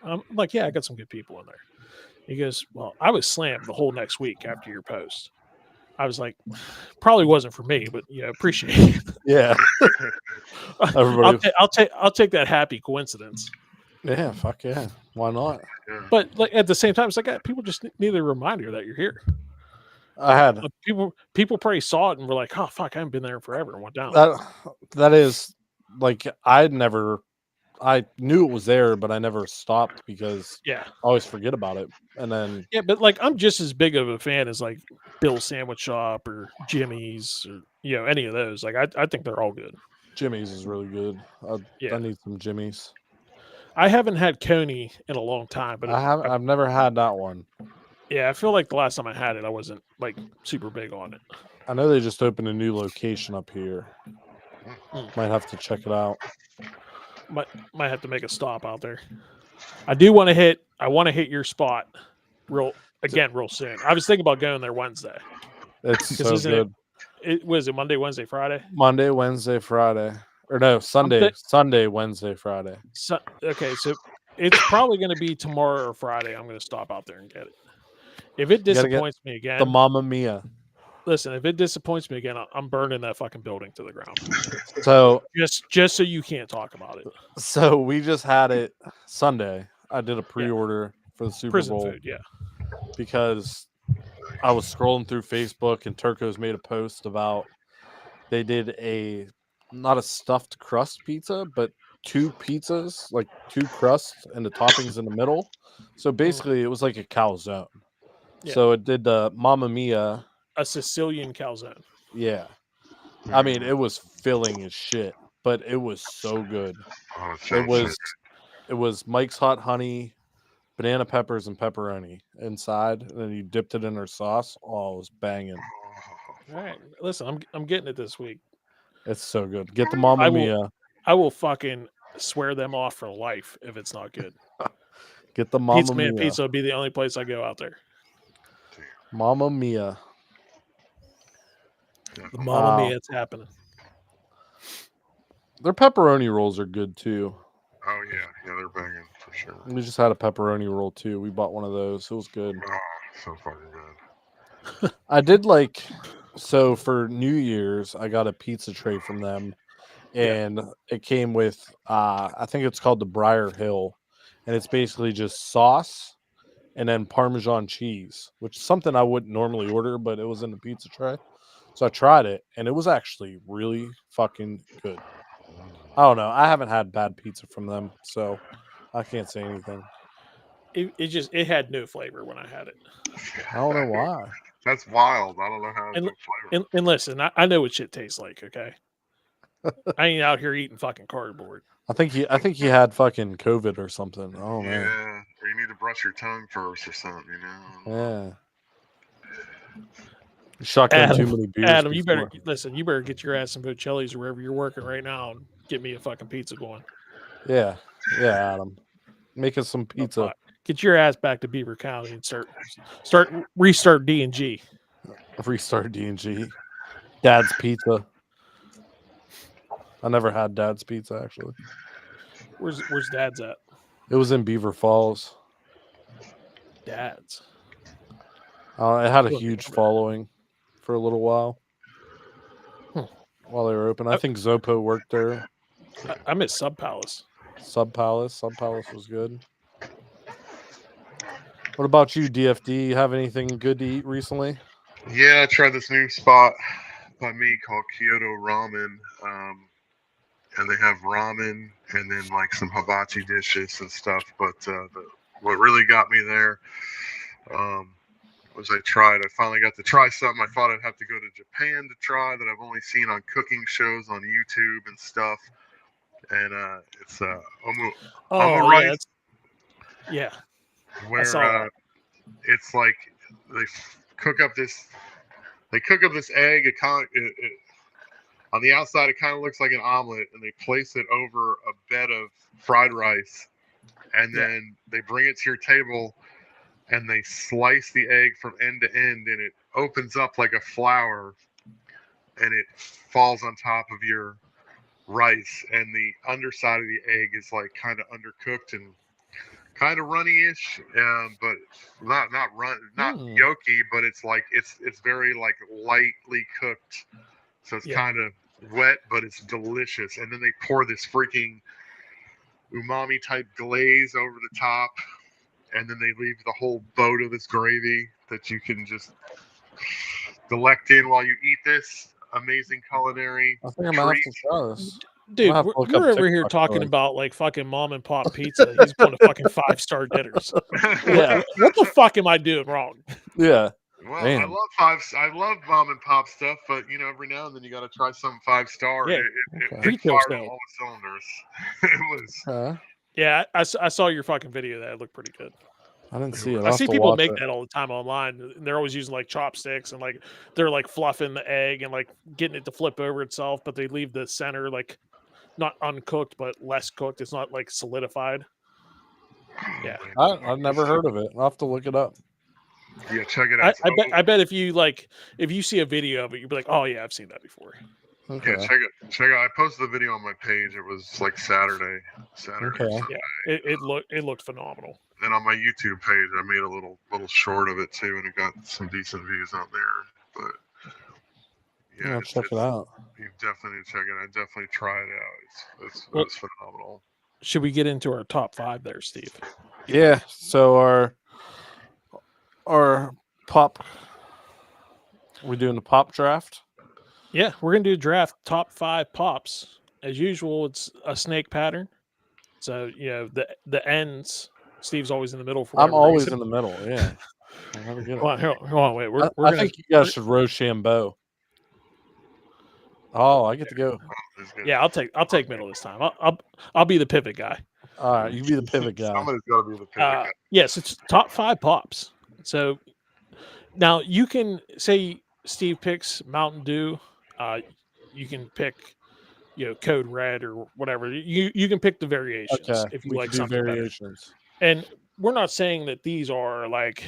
I'm like, "Yeah, I got some good people in there." He goes, "Well, I was slammed the whole next week after your post." I was like, "Probably wasn't for me, but appreciate it." Yeah. Everybody. I'll take that happy coincidence. Yeah, fuck yeah. Why not? Yeah. But like at the same time, it's like people just need a reminder that you're here. I had Like, people probably saw it and were like, "Oh fuck, I haven't been there forever," and went down. that is like I knew it was there, but I never stopped because Yeah, I always forget about it. And then yeah, but like I'm just as big of a fan as like Bill's Sandwich Shop or Jimmy's or any of those. Like I think they're all good. Jimmy's is really good. Yeah. I need some Jimmy's. I haven't had Coney in a long time, but I've never had that one. yeah, I feel like the last time I had it, I wasn't like super big on it. I know they just opened a new location up here. Might have to check it out. Might have to make a stop out there. I do want to hit. I want to hit your spot real soon. I was thinking about going there Wednesday. It's 'Cause so isn't good. It was it Monday, Wednesday, Friday. Monday, Wednesday, Friday. Or no, Sunday, Sunday, Wednesday, Friday. So okay, so it's probably going to be tomorrow or Friday. I'm going to stop out there and get it. If it gotta get disappoints me again, The Mamma Mia. listen. If it disappoints me again, I'm burning that fucking building to the ground. So Just so you can't talk about it. So we just had it Sunday. I did a pre-order for the Super Prison Bowl food, yeah. because I was scrolling through Facebook and Turco's made a post about they did not a stuffed crust pizza, but 2 pizzas, like 2 crusts and the toppings in the middle. So basically it was like a calzone. Yeah. So it did the Mamma Mia. A Sicilian calzone. Yeah. I mean, it was filling as shit, but it was so good. Oh, It was Mike's Hot Honey, banana peppers, and pepperoni inside, and then you dipped it in their sauce. Oh, it was banging. All right, listen, I'm getting it this week. It's so good. Get the Mamma Mia. I will fucking swear them off for life if it's not good. Get the Mamma Pizza Man Mia. Pizza would be the only place I go out there. Mamma Mia. The Mamma Mia, it's happening. Their pepperoni rolls are good too. Oh yeah, they're banging for sure. We just had a pepperoni roll too. We bought one of those. It was good. Oh, so fucking good. I did so for New Year's, I got a pizza tray from them, and it came with I think it's called the Briar Hill, and it's basically just sauce and then Parmesan cheese, which is something I wouldn't normally order, but it was in the pizza tray. So I tried it, and it was actually really fucking good. I don't know. I haven't had bad pizza from them, so I can't say anything. It had no flavor when I had it. I don't know why. That's wild. I don't know how And, it's flavor. and listen, I know what shit tastes like. Okay, I ain't out here eating fucking cardboard. I think he had fucking COVID or something. Oh man. Yeah, or you need to brush your tongue first or something, you know. Yeah. Shotgun too many beers. Adam, you better before. listen. You better get your ass in Bocelli's or wherever you're working right now and get me a fucking pizza going. Yeah, Adam, make us some pizza. Get your ass back to Beaver County and restart D&G. Restart D&G. Dad's Pizza. I never had Dad's Pizza actually. Where's Dad's at? It was in Beaver Falls. Dad's. It had a huge following for a little while. While they were open. I think Zopo worked there. I miss Sub Palace. Sub Palace was good. What about you, DFD? You have anything good to eat recently? Yeah, I tried this new spot by me called Kyoto Ramen. And they have ramen and then like some hibachi dishes and stuff. But what really got me there was I finally got to try something I thought I'd have to go to Japan to try that I've only seen on cooking shows on YouTube and stuff. And it's rice. Yeah. Where it's like they cook up this egg. On the outside, it kind of looks like an omelet, and they place it over a bed of fried rice, and then they bring it to your table, and they slice the egg from end to end, and it opens up like a flower, and it falls on top of your rice, and the underside of the egg is like kind of undercooked and kind of runny-ish, but not yolky, but it's like it's very like lightly cooked, so it's kind of wet, but it's delicious. And then they pour this freaking umami type glaze over the top, and then they leave the whole boat of this gravy that you can just delect in while you eat this amazing culinary I think I'm gonna have to try this. Dude, we're over here talking about like fucking mom and pop pizza. He's going to fucking 5-star dinners. Yeah. What the fuck am I doing wrong? Yeah. Well, Damn. I love mom and pop stuff, but you know, every now and then you got to try something 5-star. Yeah. It fired on all the cylinders. It was. Yeah, I saw your fucking video. That looked pretty good. I didn't see it. I see people make that all the time online. And they're always using like chopsticks and like they're like fluffing the egg and like getting it to flip over itself, but they leave the center like not uncooked but less cooked. It's not like solidified. Yeah, I've never heard of it. I'll have to look it up. Yeah, check it out. I bet if you see a video of it, you'll be like, oh yeah, I've seen that before. Okay. Yeah, check it out. I posted the video on my page. It was like Saturday. Okay. Yeah, it looked phenomenal. And on my YouTube page, I made a little short of it too, and it got some decent views out there. But yeah, check it out. You definitely need to check it. I definitely try it out. It's phenomenal. Should we get into our top 5 there, Steve? Yeah. So our pop. We doing the pop draft? Yeah, we're gonna do a draft top 5 pops. As usual, it's a snake pattern. So you know the ends. Steve's always in the middle. For I'm always in the middle. Yeah. Hold on, wait. I think you guys should Rochambeau. Oh, I get to go. Yeah, I'll take middle this time. I'll be the pivot guy. All right, you be the pivot guy. Somebody's got to be the pivot guy. Yes, it's top 5 pops. So now you can say Steve picks Mountain Dew. You can pick, Code Red or whatever. You can pick the variations if you like something variations. Better. And we're not saying that these are like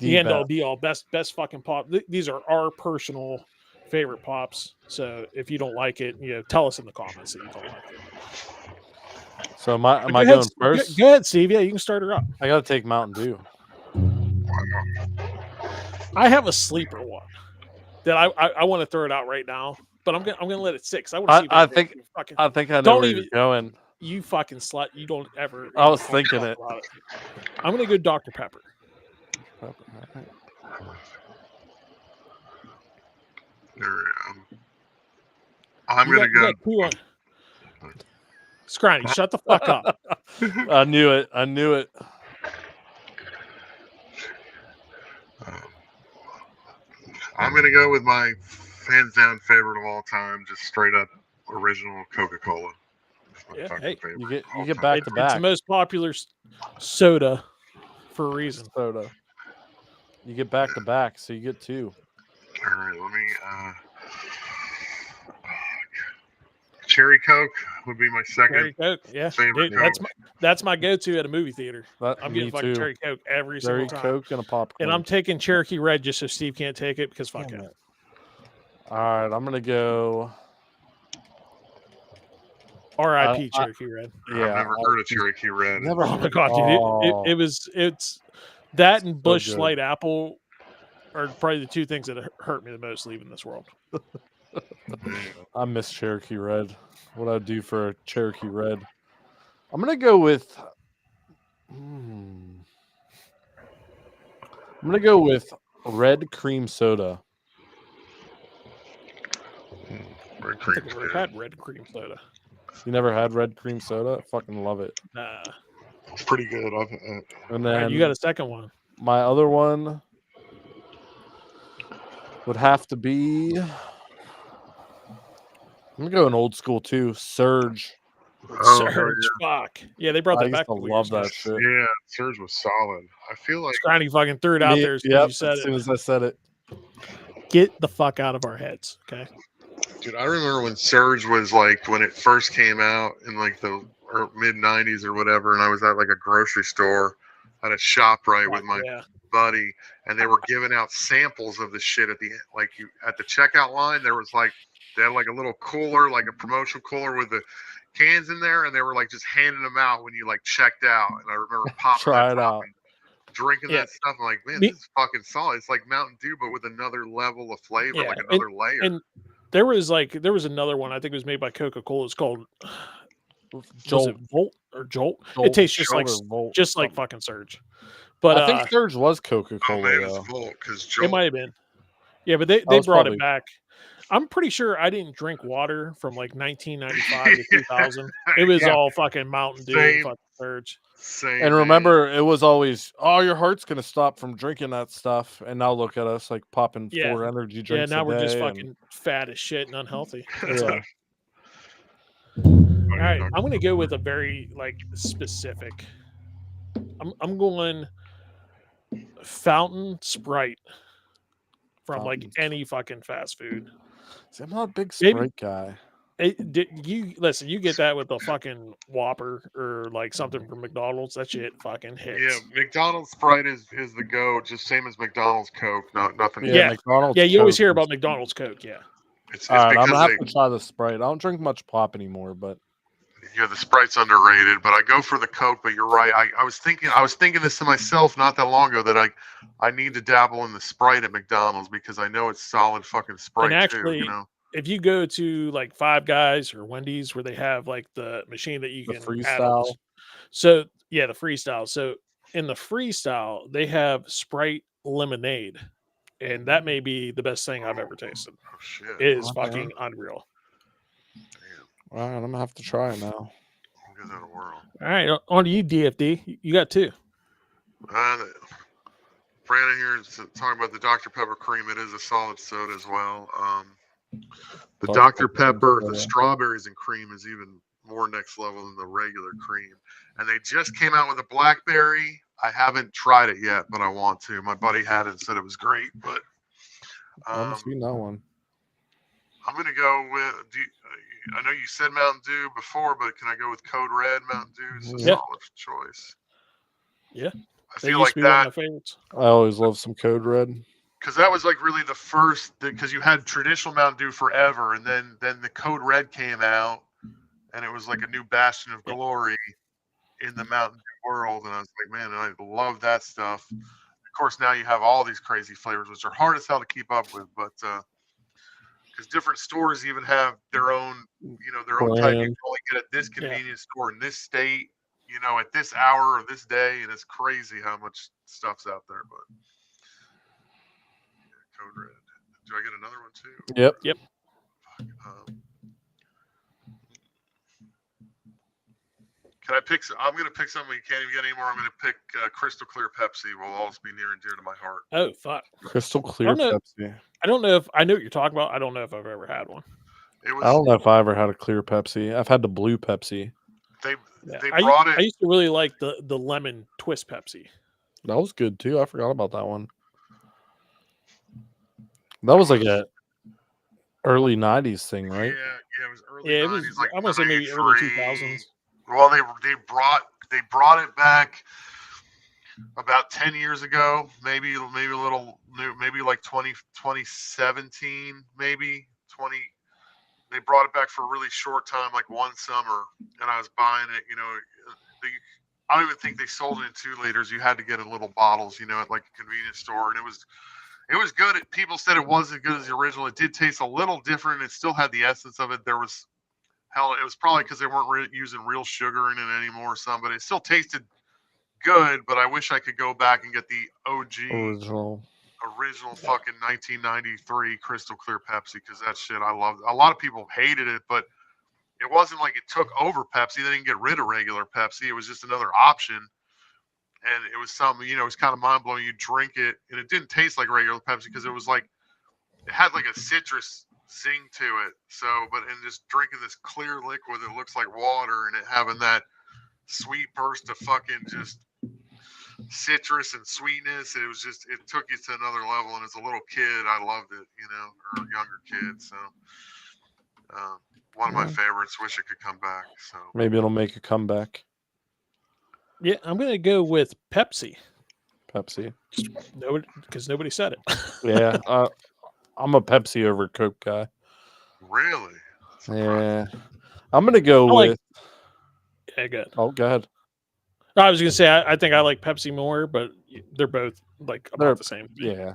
the end all be all best fucking pop. These are our personal favorite pops. So if you don't like it, tell us in the comments that you don't like it. So am I going first? Go ahead, Steve. Yeah, you can start her up. I got to take Mountain Dew. I have a sleeper one that I want to throw it out right now. but I'm gonna let it sit. I want to see. I If think fucking, I think I know don't where even you're going. you fucking slut. You don't ever. I was even thinking talk it. about I'm gonna go Dr. Pepper. Alright. I'm You gonna got go. 2 on. Scranny, shut the fuck up. I knew it. I knew it. I'm gonna go with my hands down favorite of all time, just straight up original Coca-Cola. Yeah, Fucking hey, favorite You get of all time. back to It's back the most popular soda for a reason. soda. You get back to back, so you get 2. All right, let me. Cherry Coke would be my second Cherry Coke, yeah, favorite dude, Coke. that's my go-to at a movie theater. That I'm me getting fucking too. Cherry Coke every Cherry single time, Coke and a popcorn. and I'm taking Cherokee Red just so Steve can't take it because fuck Damn it. it. All right, I'm gonna go. R.I.P. Cherokee Red. Yeah, I've never heard of Cherokee Red. Never. Oh my god, dude, it's that and Bush good. Light Apple are probably the 2 things that hurt me the most leaving this world. I miss Cherokee Red. What I'd do for a Cherokee Red. I'm gonna go with. I'm gonna go with red cream soda. Red I cream. think I've ever had red cream soda. You never had red cream soda? I fucking love it. Nah. It's pretty good. And All then right, you got a second one. my other one would have to be. I'm gonna go an old school too. Surge. Surge, fuck. Yeah, they brought I that used back. to a couple love years that shit. Yeah, Surge was solid. I feel like Scranny fucking threw it out there as soon as Yep, you said as soon it. as I said it. Get the fuck out of our heads, okay? dude, I remember when Surge was like when it first came out in like the mid '90s or whatever, and I was at like a grocery store at a ShopRite with my Yeah. buddy, and they were giving out samples of the shit at the end. Like you at the checkout line, there was like they had like a little cooler, like a promotional cooler with the cans in there, and they were like just handing them out when you like checked out. And I remember popping Try that it top out. and drinking Yeah. that stuff. I'm like, man, Me- this is fucking solid. It's like Mountain Dew, but with another level of flavor, Yeah, like another layer. And there was another one I think it was made by Coca-Cola. It's called was Jolt. it Volt or Jolt? Jolt, It tastes just Jolt like or Volt, just like something. fucking Surge. But I think Surge was Oh, Coca-Cola maybe it's though. Volt because it Jolt. might have been. Yeah, but they was brought probably- it back. I'm pretty sure I didn't drink water from like 1995 to 2000. It was all fucking Mountain Dew and Same. fucking Surge. Same. And remember, it was always, oh, your heart's gonna stop from drinking that stuff. And now look at us, like popping Yeah. 4 energy Yeah, drinks. now a we're just day fucking fat as shit and unhealthy. That's Yeah. all. All right, I'm gonna go with a very like specific. I'm going fountain Sprite from like Fountain any fucking fast food. See, I'm not a big Maybe- Sprite guy. You listen, you get that with a fucking Whopper or like something from McDonald's. That shit fucking hits. Yeah, McDonald's Sprite is the go, just same as McDonald's Coke. Nothing. Yeah, McDonald's. Yeah, you always Coke hear is- about McDonald's Coke. Yeah. It's All right, I'm because gonna have to try the Sprite. I don't drink much pop anymore, but yeah, the Sprite's underrated, but I go for the Coke. But you're right. I was thinking this to myself not that long ago that I need to dabble in the Sprite at McDonald's because I know it's solid fucking Sprite And actually, too. You know. if you go to like Five Guys or Wendy's where they have like the machine that you the can add all freestyle. this- So yeah, the freestyle. So in the freestyle, they have Sprite lemonade, and that may be the best thing I've ever tasted. Oh shit. It is Okay. fucking unreal. Damn. All right, I'm gonna have to try it now. I'll give that a whirl. All right, on to you, DFD. You got 2. Brandon here is talking about the Dr. Pepper cream. It is a solid soda as well. The Dr. Pepper, the strawberries and cream is even more next level than the regular cream. And they just came out with a blackberry. I haven't tried it yet, but I want to. My buddy had it and said it was great. But I haven't seen that one. I'm going to go with, I know you said Mountain Dew before, but can I go with Code Red Mountain Dew? It's a Yeah. solid choice. Yeah. I That feel used like to be one that. of my favorites. I always love some Code Red. Because that was like really the first, because you had traditional Mountain Dew forever, and then the Code Red came out, and it was like a new bastion of glory in the Mountain Dew world. And I was like, man, I love that stuff. Of course, now you have all these crazy flavors, which are hard as hell to keep up with. But because different stores even have their own, their own type. You can Brand. only get at this Yeah. convenience store in this state, at this hour or this day, and it's crazy how much stuff's out there. But yeah, Code Red. Do I get another one too? Yep. Yep. Um, Can I pick? I'm going to pick something you can't even get anymore. I'm going to pick Crystal Clear Pepsi. Will always be near and dear to my heart. Oh fuck. Crystal clear Pepsi. I don't know if I know what you're talking about. I don't know if I've ever had one. I don't know if I ever had a clear Pepsi. I've had the blue Pepsi. They brought it. I used to really like the lemon twist Pepsi. That was good too. I forgot about that one. That was like a early '90s thing, right? Yeah, it was early. Yeah, it 90s, was. like I want to say maybe early 2000s. Well, they brought it back about 10 years ago, maybe a little new, maybe like 2017, maybe 20. They brought it back for a really short time, like one summer, and I was buying it. I don't even think they sold it in 2 liters. You had to get in little bottles, at like a convenience store, and it was good. People said it wasn't as good as the original. It did taste a little different. It still had the essence of it. It was probably because they weren't using real sugar in it anymore or something, but it still tasted good. But I wish I could go back and get the OG original fucking 1993 Crystal Clear Pepsi, because that shit I loved. A lot of people hated it, but it wasn't like it took over Pepsi. They didn't get rid of regular Pepsi. It was just another option. And it was something, it was kind of mind blowing. You drink it, and it didn't taste like regular Pepsi because it had like a citrus zing to it. So, and just drinking this clear liquid that looks like water, and it having that sweet burst of fucking just citrus and sweetness. It took you to another level. And as a little kid, I loved it, or a younger kid. So, one of my favorites. Wish it could come back. So maybe it'll make a comeback. Yeah, I'm gonna go with Pepsi. Because nobody said it. Yeah, I'm a Pepsi over Coke guy. Really? Yeah, I'm gonna go with. Yeah, good. Oh, go ahead. I was gonna say I think I like Pepsi more, but they're both like about the same. Yeah.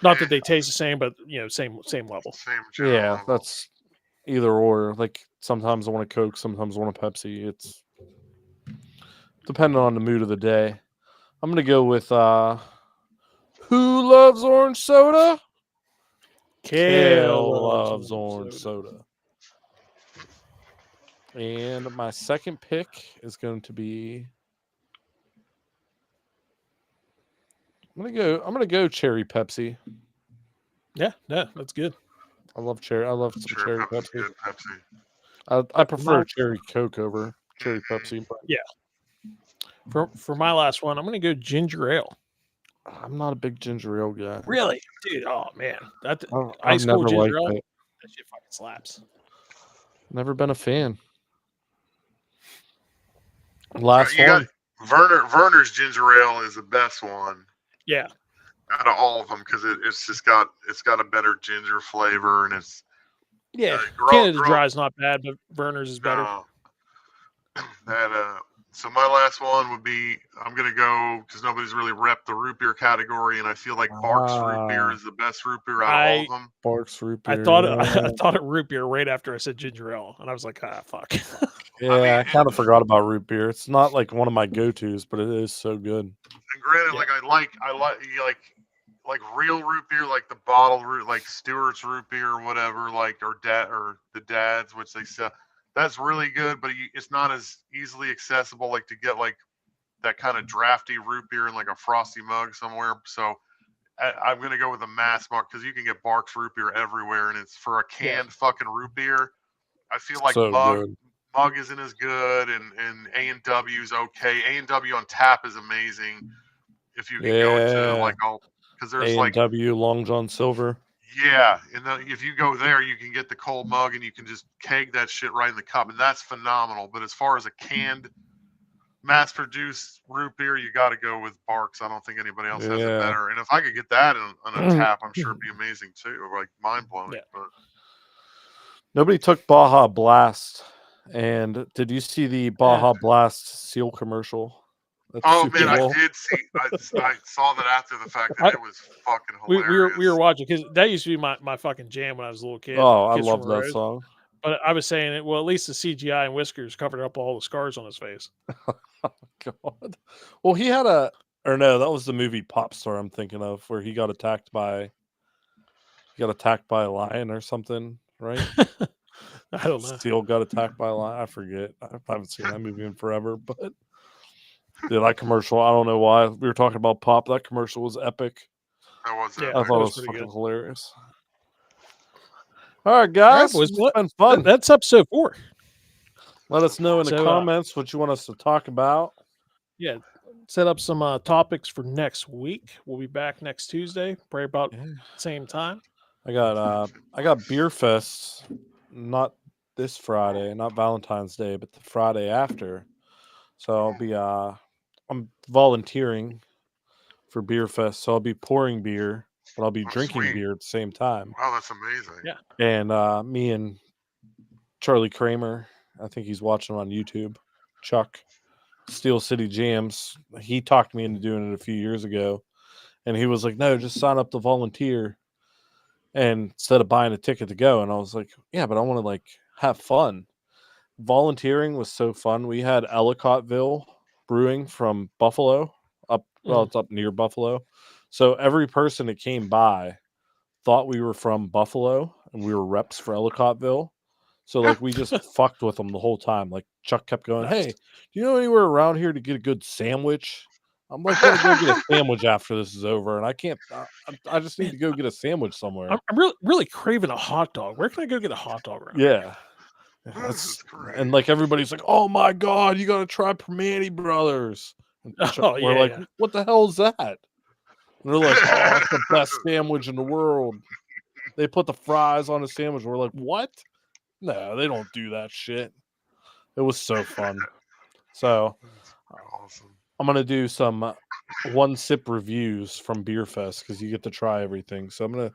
Not that they taste the same, but same level. Same Yeah, level. that's either or. Like sometimes I want a Coke, sometimes I want a Pepsi. It's depending on the mood of the day. I'm gonna go with who loves orange soda? Kale loves orange soda. And my second pick is going to be I'm gonna go cherry Pepsi. Yeah, that's good. I love cherry. I love some cherry Pepsi. Good Pepsi. I prefer cherry Coke over cherry Pepsi. But yeah. For my last one, I'm gonna go ginger ale. I'm not a big ginger ale guy. Really, dude? Oh man, that I've never liked ale. it. That shit fucking slaps. Never been a fan. Last one. Werner's ginger ale is the best one. Yeah. Out of all of them, because it's got a better ginger flavor, and it's Canada Dry is not bad, but Werner's is better. So my last one would be, I'm gonna go because nobody's really repped the root beer category, and I feel like Barks root beer is the best root beer out of all of them. Barks root beer. I thought of root beer right after I said ginger ale, and I was like, fuck. Yeah, I kind of forgot about root beer. It's not like one of my go-tos, but it is so good. And granted, I like real root beer, like the bottled root, like Stewart's root beer or whatever, or the Dad's, which they sell. That's really good, but it's not as easily accessible, like to get like that kind of drafty root beer in like a frosty mug somewhere. So I'm gonna go with a mass market, because you can get Barks root beer everywhere, and it's for a canned fucking root beer. I feel like so mug isn't as good, and A&W is okay. A&W on tap is amazing. If you can go into because there's A&W Long John Silver. Yeah, and if you go there, you can get the cold mug, and you can just keg that shit right in the cup, and that's phenomenal. But as far as a canned, mass-produced root beer, you got to go with Barks. I don't think anybody else has it better. And if I could get that on a tap, I'm sure it'd be amazing too, like mind-blowing. Yeah. But nobody took Baja Blast. And did you see the Baja Blast seal commercial? That's Oh Super man, I Bowl. did see. I saw that after the fact, and I- it was fucking we hilarious. were watching because that used to be my fucking jam when I was a little kid. Oh, I Kids love from a that Rose. song. But I was saying it. Well, at least the CGI and whiskers covered up all the scars on his face. God. Well, he had a, or no, that was the movie Pop Star I'm thinking of, where he got attacked by a lion or something, right? I don't know. Steel got attacked by a lion. I forget. I haven't seen that movie in forever, but yeah, that commercial, I don't know why. We were talking about Pop. That commercial was epic. That was Yeah, I epic. thought it was was pretty fucking good. hilarious. All right, All right, guys. boys. It's been fun. That's episode 4. Let us know in the So, comments what you want us to talk about. Yeah, set up some topics for next week. We'll be back next Tuesday, probably about Yeah. same time. I got Beer Fest, not this Friday, not Valentine's Day, but the Friday after. So I'll be I'm volunteering for Beer Fest, so I'll be pouring beer, but I'll be Oh, drinking sweet. beer at the same time. Wow, that's amazing. Yeah. And me and Charlie Kramer, I think he's watching on YouTube, Chuck, Steel City Jams, he talked me into doing it a few years ago, and he was like, no, just sign up to volunteer and instead of buying a ticket to go. And I was like, yeah, but I want to like have fun. Volunteering was so fun. We had Ellicottville Brewing from Buffalo it's up near Buffalo. So every person that came by thought we were from Buffalo and we were reps for Ellicottville. So like we just fucked with them the whole time. Like Chuck kept going, Nice. hey, do you know anywhere around here to get a good sandwich? I'm like, gonna go get a sandwich after this is over, and I can't. I just need to go get a sandwich somewhere. I'm really craving a hot dog. Where can I go get a hot dog around? Yeah, This is great. and like everybody's like, oh my god, you got to try Permane Brothers. And Oh, we're yeah, like, yeah. what the hell is that? And they're like, oh, it's the best sandwich in the world. They put the fries on a sandwich. We're like, what? No, they don't do that shit. It was so fun. So That's awesome. I'm gonna do some one sip reviews from Beer Fest because you get to try everything. So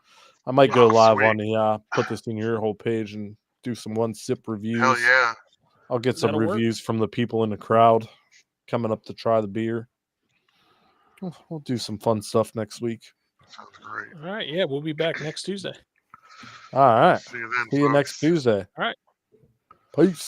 I might go live sweet. on the put this in your whole page and do some one sip reviews. Hell yeah. I'll get some That'll work. reviews from the people in the crowd coming up to try the beer. We'll do some fun stuff next week. Sounds great. All right, yeah, we'll be back next Tuesday. All right. See you then. See you next folks. Tuesday. All right. Peace.